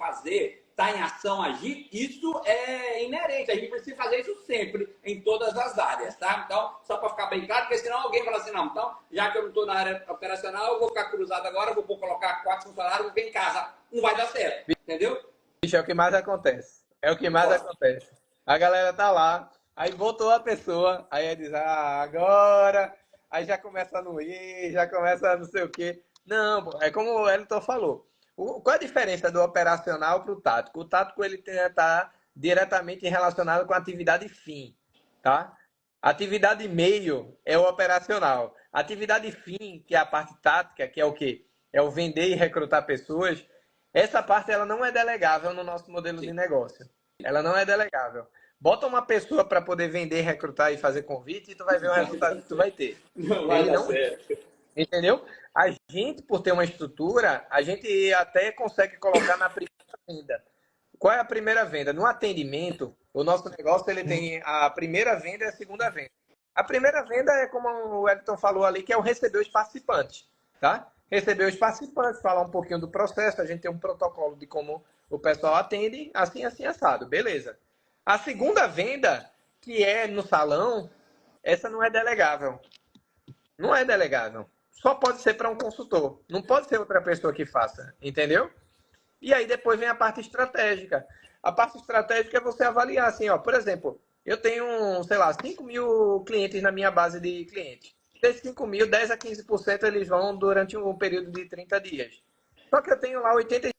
estar em ação, agir, isso é inerente. A gente precisa fazer isso sempre, em todas as áreas, tá? Então, só para ficar bem claro, porque senão alguém fala assim, não, então, já que eu não estou na área operacional, eu vou ficar cruzado agora, vou colocar 4 funcionários, vou ficar em casa. Não vai dar certo, entendeu? Bicho, é o que mais acontece. É o que mais acontece. A galera tá lá, aí voltou a pessoa, aí diz, agora, aí já começa a não ir, já começa a não sei o quê. Não, pô, é como o Elton falou. Qual a diferença do operacional para o tático? O tático ele está diretamente relacionado com a atividade fim, tá? Atividade meio é o operacional. Atividade fim, que é a parte tática, que é o quê? É o vender e recrutar pessoas. Essa parte ela não é delegável no nosso modelo de negócio. Ela não é delegável. Bota uma pessoa para poder vender, recrutar e fazer convite e tu vai ver o resultado que tu vai ter. Não vai Ele dar não, certo. entendeu? A gente, por ter uma estrutura, a gente até consegue colocar na primeira venda. Qual é a primeira venda? No atendimento, o nosso negócio ele tem a primeira venda e a segunda venda. A primeira venda é como o Edson falou ali, que é o receber os participantes, tá? Receber os participantes, falar um pouquinho do processo, a gente tem um protocolo de como o pessoal atende, assim, assim, assado, beleza. A segunda venda, que é no salão, essa não é delegável. Não é delegável. Só pode ser para um consultor. Não pode ser outra pessoa que faça, entendeu? E aí depois vem a parte estratégica. A parte estratégica é você avaliar assim, ó, por exemplo, eu tenho, sei lá, 5.000 clientes na minha base de clientes. Desses 5.000, 10 a 15% eles vão durante um período de 30 dias. Só que eu tenho lá 85%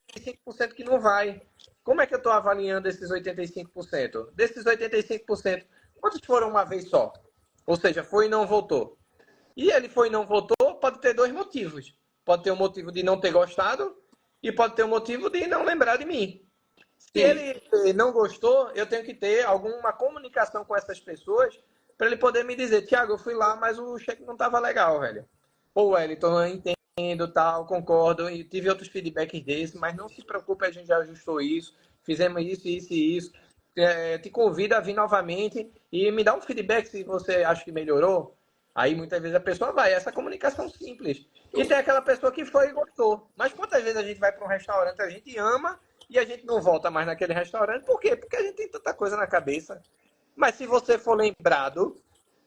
que não vai. Como é que eu estou avaliando esses 85%? Desses 85%, quantos foram uma vez só? Ou seja, foi e não voltou. E ele foi e não voltou, pode ter dois motivos. Pode ter um motivo de não ter gostado e pode ter um motivo de não lembrar de mim. Se Sim. ele não gostou, eu tenho que ter alguma comunicação com essas pessoas para ele poder me dizer, Tiago, eu fui lá, mas o cheque não estava legal, velho. Ou Wellington, eu entendo, tal, concordo, e tive outros feedbacks desses, mas não se preocupe, a gente já ajustou isso, fizemos isso, isso e isso. Te convido a vir novamente e me dá um feedback se você acha que melhorou. Aí muitas vezes a pessoa vai, essa comunicação simples. E tem aquela pessoa que foi e gostou. Mas quantas vezes a gente vai para um restaurante, a gente ama e a gente não volta mais naquele restaurante? Por quê? Porque a gente tem tanta coisa na cabeça. Mas se você for lembrado,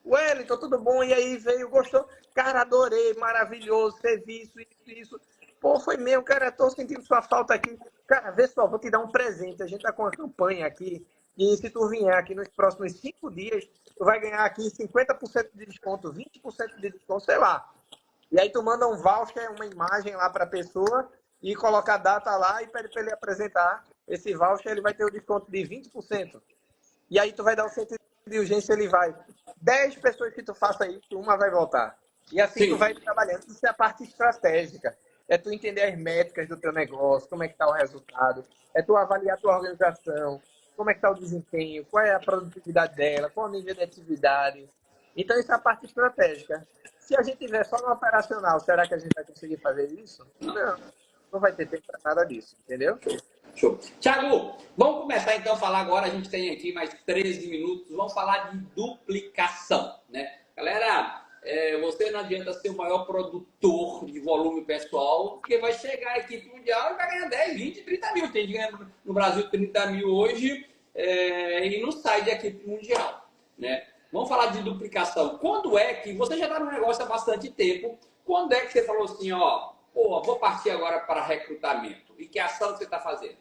Wellington, tudo bom? E aí veio, gostou? Cara, adorei, maravilhoso, serviço, isso. Pô, foi mesmo, cara, tô sentindo sua falta aqui. Cara, vê só, vou te dar um presente. A gente tá com uma campanha aqui. E se tu vier aqui nos próximos 5 dias, tu vai ganhar aqui 50% de desconto, 20% de desconto, sei lá. E aí tu manda um voucher, uma imagem lá para a pessoa e coloca a data lá e pede para ele apresentar esse voucher, ele vai ter o desconto de 20%. E aí tu vai dar o centro de urgência, ele vai. 10 pessoas que tu faça isso, uma vai voltar. E assim tu Sim. vai trabalhando. Isso é a parte estratégica. É tu entender as métricas do teu negócio, como é que está o resultado. É tu avaliar a tua organização, como é que está o desempenho, qual é a produtividade dela, qual é o nível de atividade. Então isso é a parte estratégica. Se a gente tiver só no operacional, será que a gente vai conseguir fazer isso? Não, não vai ter tempo para nada disso, entendeu? Show. Tiago, vamos começar então a falar agora. A gente tem aqui mais 13 minutos. Vamos falar de duplicação, né? Galera, você não adianta ser o maior produtor de volume pessoal, porque vai chegar a equipe mundial e vai ganhar 10, 20, 30 mil. Tem gente ganhando no Brasil 30 mil hoje e não sai de equipe mundial, né? Vamos falar de duplicação. Quando é que você já está no negócio há bastante tempo? Quando é que você falou assim, ó, pô, vou partir agora para recrutamento? E que ação você está fazendo?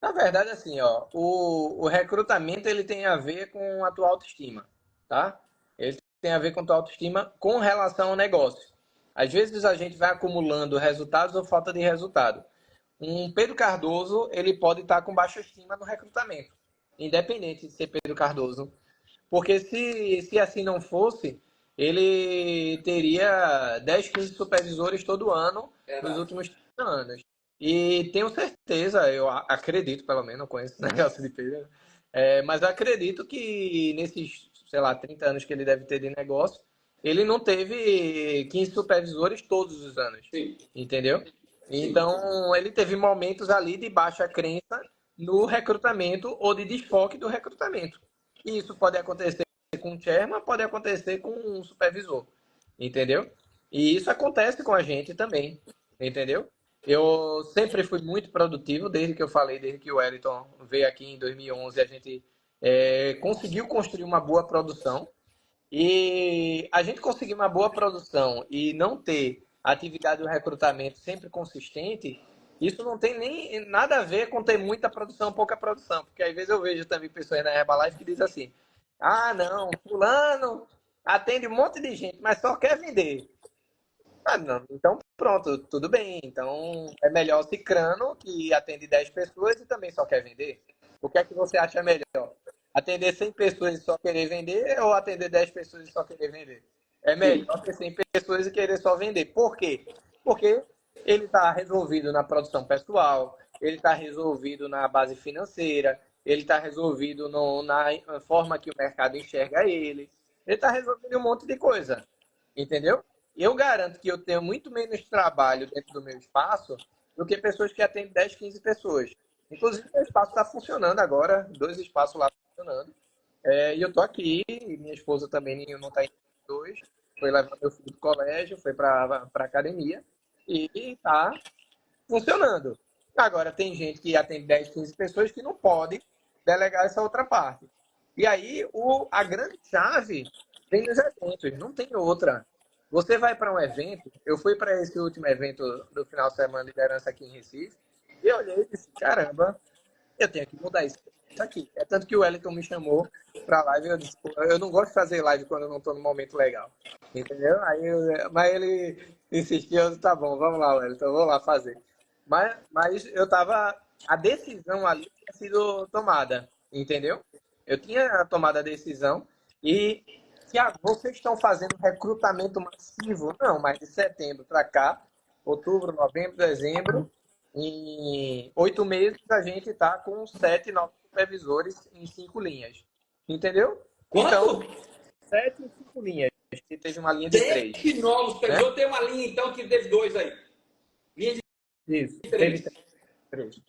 Na verdade, assim, ó, o recrutamento ele tem a ver com a tua autoestima, tá? Ele tem a ver com a tua autoestima com relação ao negócio. Às vezes a gente vai acumulando resultados ou falta de resultado. Um Pedro Cardoso, ele pode estar com baixa estima no recrutamento, independente de ser Pedro Cardoso. Porque se assim não fosse, ele teria 10, 15 supervisores todo ano nos Verdade. últimos 30 anos. E tenho certeza, eu acredito, pelo menos, não conheço o negócio de Pedro, mas eu acredito que nesses, sei lá, 30 anos que ele deve ter de negócio, ele não teve 15 supervisores todos os anos, Sim, entendeu? sim, Então, ele teve momentos ali de baixa crença no recrutamento ou de desfoque do recrutamento. E isso pode acontecer com um chairman, pode acontecer com um supervisor, entendeu? E isso acontece com a gente também, entendeu? Eu sempre fui muito produtivo, desde que eu falei, desde que o Wellington veio aqui em 2011, a gente conseguiu construir uma boa produção. E a gente conseguir uma boa produção e não ter a atividade do recrutamento sempre consistente, isso não tem nem nada a ver com ter muita produção, pouca produção. Porque às vezes eu vejo também pessoas na Herbalife que dizem assim: ah, não, fulano atende um monte de gente, mas só quer vender. Ah, não, então pronto, tudo bem. Então é melhor o Cicrano, que atende 10 pessoas e também só quer vender. O que é que você acha melhor? Atender 100 pessoas e só querer vender ou atender 10 pessoas e só querer vender? É sim. melhor ter 100 pessoas e querer só vender. Por quê? Porque ele está resolvido na produção pessoal, ele está resolvido na base financeira, ele está resolvido na forma que o mercado enxerga ele está resolvendo um monte de coisa. Entendeu? Eu garanto que eu tenho muito menos trabalho dentro do meu espaço do que pessoas que atendem 10, 15 pessoas. Inclusive, meu espaço está funcionando agora, 2 espaços lá funcionando. E eu tô aqui, e minha esposa também não está em dois. Foi levar meu filho do colégio, foi para academia e está funcionando. Agora, tem gente que atende 10, 15 pessoas que não pode delegar essa outra parte. E aí, a grande chave vem nos eventos, não tem outra. Você vai para um evento, eu fui para esse último evento do final de semana, liderança aqui em Recife, e eu olhei e disse, caramba, eu tenho que mudar isso aqui. É tanto que o Wellington me chamou para live e eu disse, pô, eu não gosto de fazer live quando eu não estou no momento legal. Entendeu? Mas ele insistiu, eu disse, tá bom, vamos lá, Wellington, vou lá fazer. Mas eu tava. A decisão ali tinha sido tomada, entendeu? Eu tinha tomado a decisão e vocês estão fazendo recrutamento massivo? Não, mas de setembro para cá, outubro, novembro, dezembro, em 8 meses a gente está com 7 novos supervisores em 5 linhas. Entendeu? Então, Quanto? 7 em 5 linhas. E teve uma linha de 3, 7 novos né? supervisores. Tem uma linha, então, que teve dois aí. Linha de Isso, teve três. 3.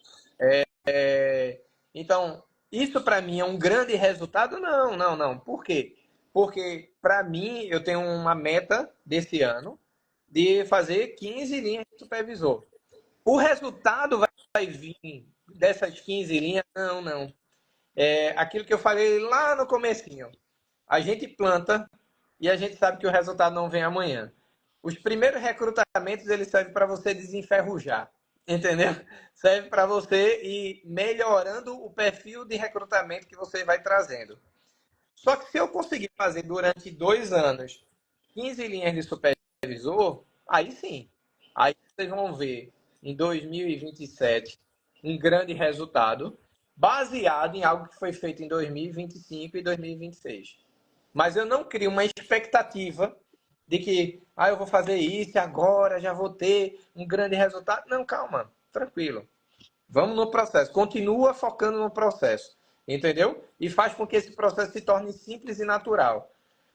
Então, isso para mim é um grande resultado? Não, não, não. Por quê? Porque para mim eu tenho uma meta desse ano de fazer 15 linhas de supervisor. O resultado vai vir dessas 15 linhas? Não, não. É aquilo que eu falei lá no comecinho. A gente planta e a gente sabe que o resultado não vem amanhã. Os primeiros recrutamentos eles servem para você desenferrujar, entendeu? Serve para você ir melhorando o perfil de recrutamento que você vai trazendo. Só que se eu conseguir fazer durante 2 anos 15 linhas de supervisor, aí sim. Aí vocês vão ver em 2027 um grande resultado baseado em algo que foi feito em 2025 e 2026. Mas eu não crio uma expectativa de que eu vou fazer isso e agora já vou ter um grande resultado. Não, calma, tranquilo. Vamos no processo. Continua focando no processo. Entendeu? E faz com que esse processo se torne simples e natural.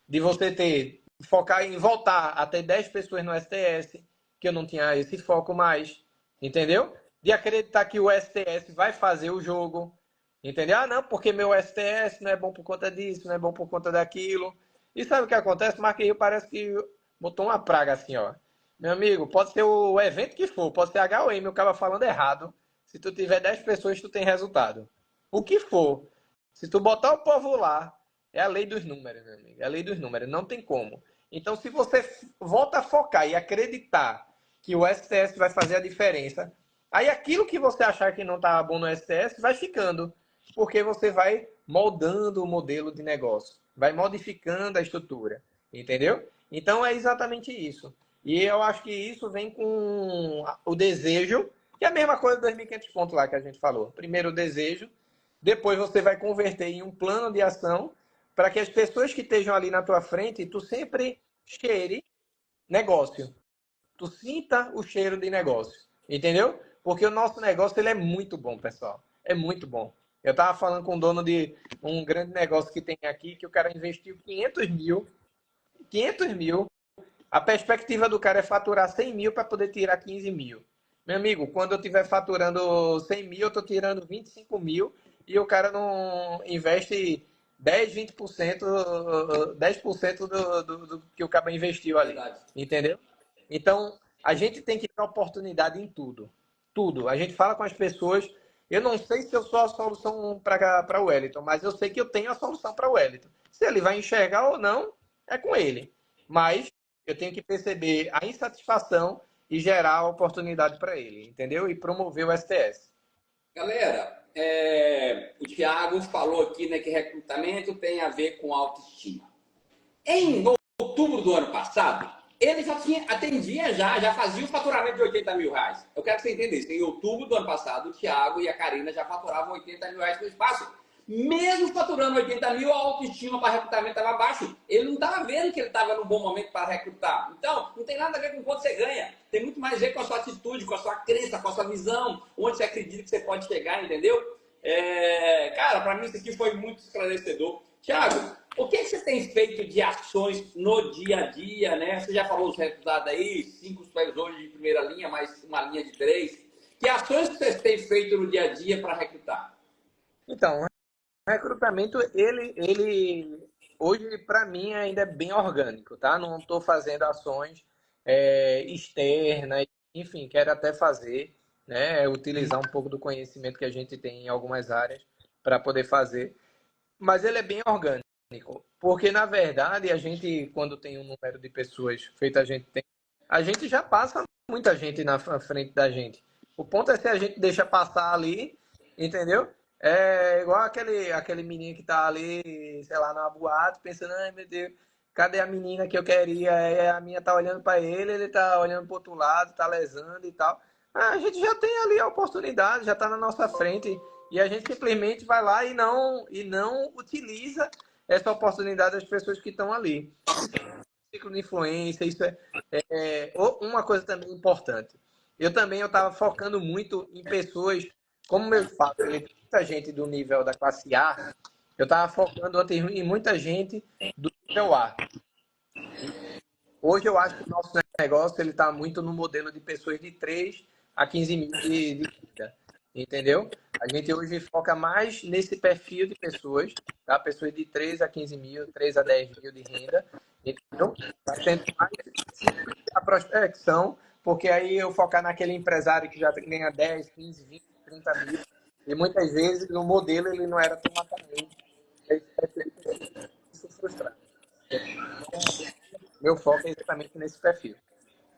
De você focar em voltar a ter 10 pessoas no STS, que eu não tinha esse foco mais. Entendeu? De acreditar que o STS vai fazer o jogo. Entendeu? Ah, não, porque meu STS não é bom por conta disso, não é bom por conta daquilo. E sabe o que acontece? Mark Rio parece que botou uma praga assim, ó. Meu amigo, pode ser o evento que for, pode ser HOM, o cara falando errado. Se tu tiver 10 pessoas, tu tem resultado. O que for. Se tu botar o povo lá, é a lei dos números, meu amigo. É a lei dos números, não tem como. Então, se você volta a focar e acreditar que o STS vai fazer a diferença, aí aquilo que você achar que não tá bom no STS vai ficando, porque você vai moldando o modelo de negócio, vai modificando a estrutura, entendeu? Então é exatamente isso. E eu acho que isso vem com o desejo, que é a mesma coisa dos 2.500 pontos lá que a gente falou. Primeiro o desejo, depois você vai converter em um plano de ação para que as pessoas que estejam ali na tua frente, tu sempre cheire negócio. Tu sinta o cheiro de negócio, entendeu? Porque o nosso negócio ele é muito bom, pessoal. É muito bom. Eu estava falando com o dono de um grande negócio que tem aqui, que o cara investiu 500 mil. 500 mil. A perspectiva do cara é faturar 100 mil para poder tirar 15 mil. Meu amigo, quando eu estiver faturando 100 mil, eu estou tirando 25 mil e o cara não investe 10, 20%, 10% do que o cara investiu ali. Verdade. Entendeu? Então, a gente tem que ter oportunidade em tudo. Tudo. A gente fala com as pessoas. Eu não sei se eu sou a solução para o Wellington, mas eu sei que eu tenho a solução para o Wellington. Se ele vai enxergar ou não, é com ele. Mas eu tenho que perceber a insatisfação e gerar a oportunidade para ele, entendeu? E promover o STS. Galera, o Thiago falou aqui, né, que recrutamento tem a ver com autoestima. Em outubro do ano passado, ele já atendia, já fazia o faturamento de 80 mil reais. Eu quero que você entenda isso. Em outubro do ano passado, o Thiago e a Karina já faturavam 80 mil reais no espaço. Mesmo faturando 80 mil, a autoestima para recrutamento estava baixo. Ele não estava vendo que ele estava num bom momento para recrutar. Então, não tem nada a ver com quanto você ganha. Tem muito mais a ver com a sua atitude, com a sua crença, com a sua visão, onde você acredita que você pode chegar, entendeu? Cara, para mim isso aqui foi muito esclarecedor. Thiago, o que você tem feito de ações no dia a dia, né? Você já falou os resultados aí, 5 supervisores de primeira linha, mais uma linha de 3. Que ações que você tem feito no dia a dia para recrutar? Então, o recrutamento, ele hoje, para mim, ainda é bem orgânico, tá? Não estou fazendo ações externas, enfim, quero até fazer, né? Utilizar um pouco do conhecimento que a gente tem em algumas áreas para poder fazer. Mas ele é bem orgânico, porque na verdade a gente, quando tem um número de pessoas feito a gente tem, a gente já passa muita gente na frente da gente. O ponto é se a gente deixa passar ali, entendeu? É igual aquele menino que tá ali, sei lá, na boate, pensando, ai meu Deus, cadê a menina que eu queria? A minha tá olhando para ele tá olhando pro outro lado, tá lesando e tal. A gente já tem ali a oportunidade, já tá na nossa frente. E a gente simplesmente vai lá e não utiliza essa oportunidade das pessoas que estão ali. Isso é um ciclo de influência, isso uma coisa também importante. Eu estava focando muito em pessoas, como meu fato, ele tem muita gente do nível da classe A, eu estava focando antes em muita gente do nível A. Hoje eu acho que o nosso negócio ele está muito no modelo de pessoas de 3 a 15 mil de renda, entendeu? A gente hoje foca mais nesse perfil de pessoas, tá? Pessoas de 3 a 15 mil, 3 a 10 mil de renda, entendeu? Está sendo mais simples a prospecção, porque aí eu focar naquele empresário que já ganha 10, 15, 20, 30 mil, e muitas vezes o modelo ele não era tão atraente. Isso frustrar. Meu foco é exatamente nesse perfil.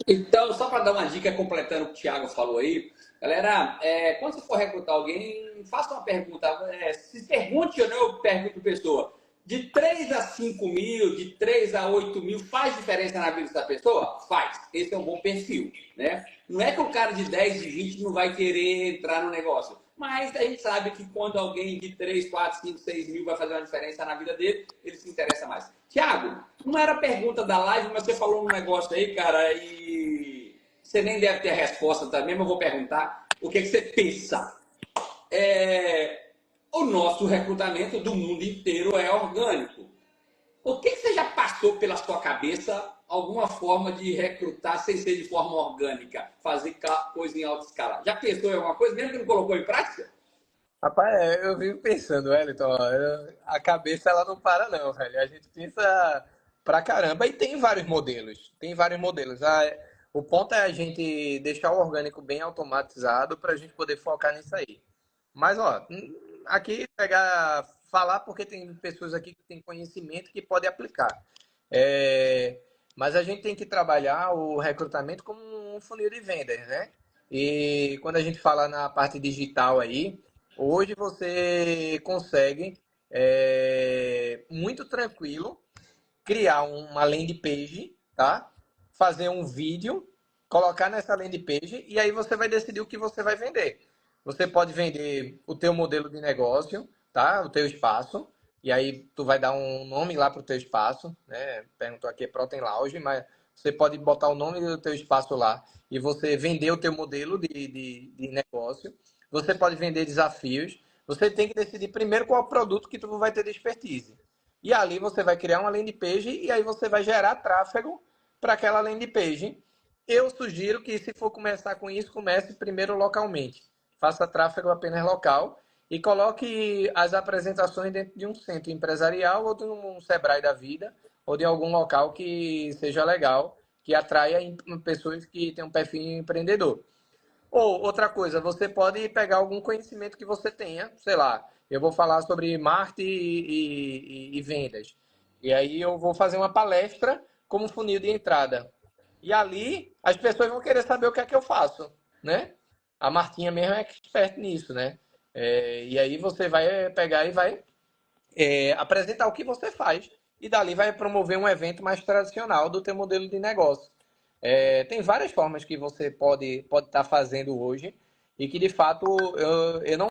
Então, só para dar uma dica, completando o que o Thiago falou aí, galera, quando você for recrutar alguém, faça uma pergunta. Se pergunte ou não, eu pergunto a pessoa. De 3 a 5 mil, de 3 a 8 mil, faz diferença na vida da pessoa? Faz. Esse é um bom perfil, né? Não é que o cara de 10, de 20 não vai querer entrar no negócio. Mas a gente sabe que quando alguém de 3, 4, 5, 6 mil vai fazer uma diferença na vida dele, ele se interessa mais. Tiago, não era pergunta da live, mas você falou um negócio aí, cara, e você nem deve ter a resposta também, mas eu vou perguntar o que você pensa. O nosso recrutamento do mundo inteiro é orgânico. O que você já passou pela sua cabeça alguma forma de recrutar sem ser de forma orgânica, fazer coisa em alta escala? Já pensou em alguma coisa, mesmo que não colocou em prática? Rapaz, eu vivo pensando, Wellington, a cabeça ela não para não, velho. A gente pensa Pra caramba. E tem vários modelos. Tem vários modelos. O ponto é a gente deixar o orgânico bem automatizado para a gente poder focar nisso aí. Mas, ó, aqui pegar, falar porque tem pessoas aqui que têm conhecimento que podem aplicar. É, mas a gente tem que trabalhar o recrutamento como um funil de vendas, né? E quando a gente fala na parte digital aí, hoje você consegue muito tranquilo criar uma landing page, tá? Fazer um vídeo, colocar nessa landing page e aí você vai decidir o que você vai vender. Você pode vender o teu modelo de negócio, tá? O teu espaço. E aí tu vai dar um nome lá para o teu espaço, né? Perguntou aqui é Protein Lounge, mas você pode botar o nome do teu espaço lá e você vender o teu modelo de negócio. Você pode vender desafios. Você tem que decidir primeiro qual é o produto que tu vai ter de expertise. E ali você vai criar uma landing page e aí você vai gerar tráfego para aquela landing page. Eu sugiro que se for começar com isso, comece primeiro localmente. Faça tráfego apenas local e coloque as apresentações dentro de um centro empresarial ou de um Sebrae da vida ou de algum local que seja legal, que atraia pessoas que têm um perfil empreendedor. Ou outra coisa, você pode pegar algum conhecimento que você tenha, sei lá, eu vou falar sobre marketing e vendas. E aí eu vou fazer uma palestra como funil de entrada. E ali as pessoas vão querer saber o que é que eu faço, né? A Martinha mesmo é expert nisso, né? E aí você vai pegar e vai apresentar o que você faz e dali vai promover um evento mais tradicional do teu modelo de negócio. Tem várias formas que você pode estar fazendo hoje e que de fato eu não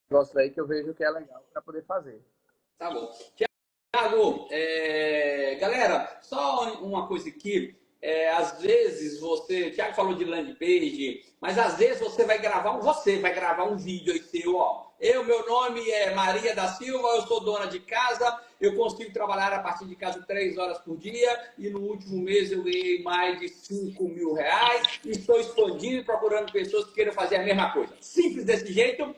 gosto aí que eu vejo que é legal para poder fazer. Tá bom. Thiago, galera, só uma coisa aqui. Às vezes você, Thiago falou de landing page, mas às vezes você vai gravar um vídeo aí seu, ó. Meu nome é Maria da Silva, eu sou dona de casa, eu consigo trabalhar a partir de casa 3 horas por dia e no último mês eu ganhei mais de 5 mil reais e estou expandindo e procurando pessoas que queiram fazer a mesma coisa. Simples desse jeito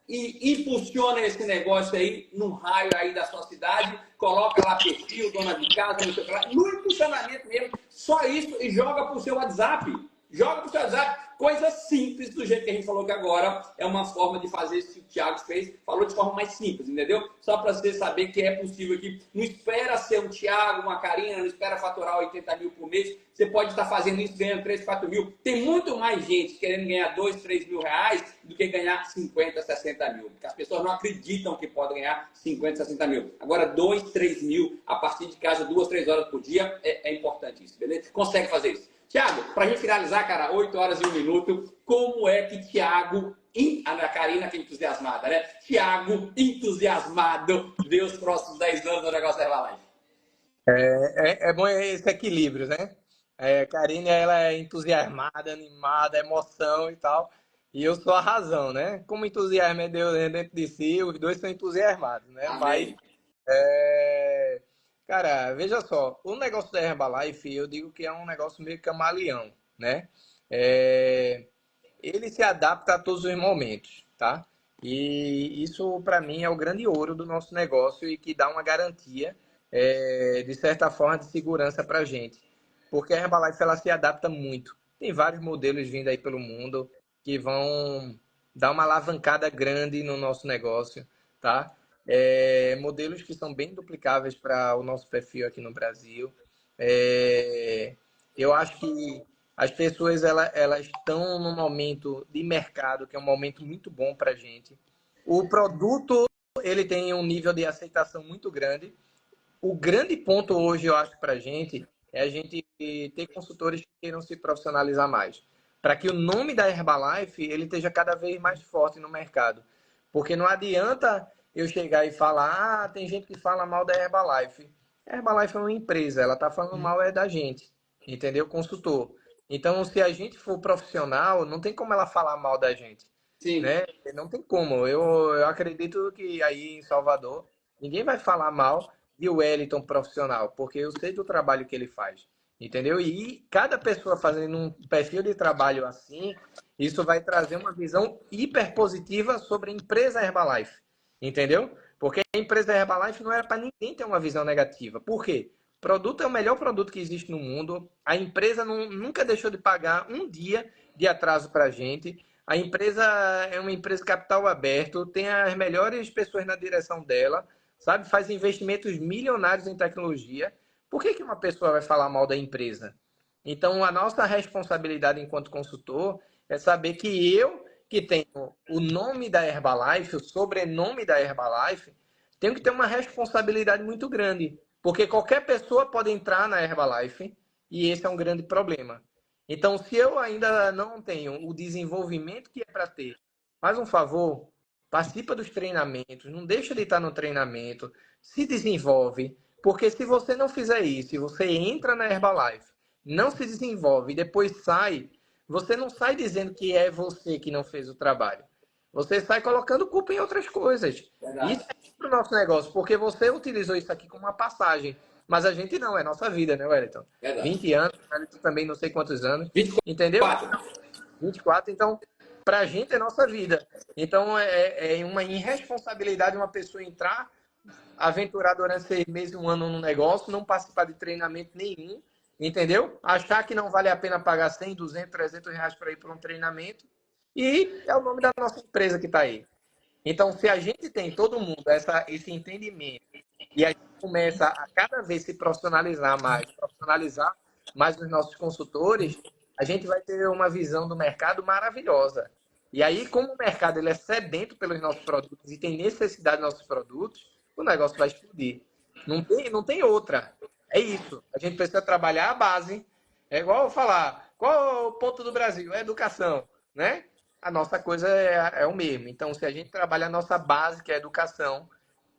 e impulsiona esse negócio aí num raio aí da sua cidade, coloca lá perfil, dona de casa, não sei o que lá, no impulsionamento mesmo, só isso e joga pro seu WhatsApp. Joga pro seu WhatsApp. Coisa simples, do jeito que a gente falou que agora é uma forma de fazer isso que o Thiago fez, falou de forma mais simples, entendeu? Só para você saber que é possível aqui. Não espera ser um Thiago, uma Karina, não espera faturar 80 mil por mês. Você pode estar fazendo isso ganhando 3, 4 mil. Tem muito mais gente querendo ganhar 2, 3 mil reais do que ganhar 50, 60 mil. Porque as pessoas não acreditam que podem ganhar 50, 60 mil. Agora, 2, 3 mil a partir de casa, 2, 3 horas por dia é importante isso, beleza? Consegue fazer isso. Tiago, para a gente finalizar, cara, 8 horas e 1 minuto, como é que Tiago, a Karina que é entusiasmada, né? Tiago, entusiasmado, vê os próximos 10 anos do negócio da Herbalife? É bom esse equilíbrio, né? Karine, ela é entusiasmada, animada, emoção e tal. E eu sou a razão, né? Como entusiasmo é Deus dentro de si, os dois são entusiasmados, né? Mas Amém. É, cara, veja só, o negócio da Herbalife, eu digo que é um negócio meio camaleão, né? É, ele se adapta a todos os momentos, tá? E isso, para mim, é o grande ouro do nosso negócio e que dá uma garantia, de certa forma, de segurança para a gente. Porque a Herbalife, ela se adapta muito. Tem vários modelos vindo aí pelo mundo que vão dar uma alavancada grande no nosso negócio, tá? Modelos que são bem duplicáveis para o nosso perfil aqui no Brasil. É, eu acho que as pessoas elas estão num momento de mercado que é um momento muito bom para a gente. O produto ele tem um nível de aceitação muito grande. O grande ponto hoje, eu acho, para a gente é a gente ter consultores que queiram se profissionalizar mais, para que o nome da Herbalife ele esteja cada vez mais forte no mercado. Porque não adianta eu chegar e falar, tem gente que fala mal da Herbalife. A Herbalife é uma empresa, ela está falando mal é da gente, entendeu? Consultor. Então, se a gente for profissional, não tem como ela falar mal da gente, Sim. né? Não tem como. Eu acredito que aí em Salvador, ninguém vai falar mal de Wellington profissional, porque eu sei do trabalho que ele faz. entendeu? E cada pessoa fazendo um perfil de trabalho assim, isso vai trazer uma visão hiper positiva sobre a empresa Herbalife, entendeu? Porque a empresa Herbalife não era para ninguém ter uma visão negativa. Por quê? O produto é o melhor produto que existe no mundo. A empresa nunca deixou de pagar um dia de atraso para a gente. A empresa é uma empresa capital aberto, tem as melhores pessoas na direção dela, sabe? Faz investimentos milionários em tecnologia. Por que uma pessoa vai falar mal da empresa? Então, a nossa responsabilidade enquanto consultor é saber que eu, que tenho o nome da Herbalife, o sobrenome da Herbalife, tenho que ter uma responsabilidade muito grande. Porque qualquer pessoa pode entrar na Herbalife e esse é um grande problema. Então, se eu ainda não tenho o desenvolvimento que é para ter, faz um favor, participa dos treinamentos, não deixa de estar no treinamento, se desenvolve, porque se você não fizer isso, se você entra na Herbalife, não se desenvolve e depois sai, você não sai dizendo que é você que não fez o trabalho. Você sai colocando culpa em outras coisas. Isso Verdade. é para o nosso negócio, porque você utilizou isso aqui como uma passagem. Mas a gente não, é nossa vida, né, Wellington? Verdade. 20 anos, o Wellington também não sei quantos anos, entendeu? 24. 24, então, para a gente é nossa vida. Então, é uma irresponsabilidade uma pessoa entrar, aventurar durante 6 meses, um ano no negócio, não participar de treinamento nenhum, entendeu? Achar que não vale a pena pagar 100, 200, 300 reais para ir para um treinamento. E é o nome da nossa empresa que está aí. Então, se a gente tem todo mundo esse entendimento e a gente começa a cada vez se profissionalizar mais os nossos consultores, a gente vai ter uma visão do mercado maravilhosa. E aí, como o mercado ele é sedento pelos nossos produtos e tem necessidade dos nossos produtos, o negócio vai explodir. Não tem outra. É isso. A gente precisa trabalhar a base. É igual eu falar, qual é o ponto do Brasil? É educação, né? A nossa coisa é o mesmo. Então, se a gente trabalha a nossa base, que é a educação,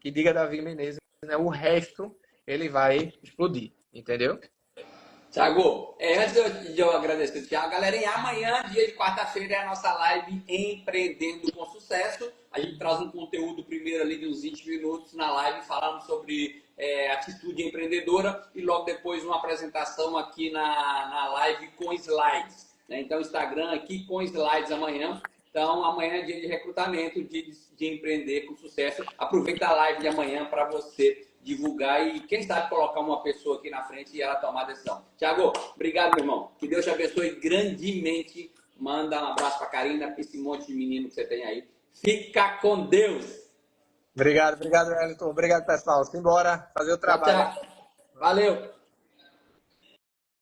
que diga Davi Menezes, né, o resto ele vai explodir, entendeu? Tiago, antes de eu agradecer o Thiago, galera, e amanhã, dia de quarta-feira, é a nossa live Empreendendo com Sucesso. A gente traz um conteúdo primeiro ali de uns 20 minutos na live, falando sobre atitude empreendedora e logo depois uma apresentação aqui na live com slides. Né? Então, Instagram aqui com slides amanhã. Então, amanhã é dia de recrutamento, dia de empreender com sucesso. Aproveita a live de amanhã para você divulgar e, quem sabe, colocar uma pessoa aqui na frente e ela tomar a decisão. Tiago, obrigado, meu irmão. Que Deus te abençoe grandemente. Manda um abraço para a Karina, para esse monte de menino que você tem aí. Fica com Deus. Obrigado, Wellington. Obrigado, pessoal. Simbora fazer o Tchau, trabalho. tchau. Valeu.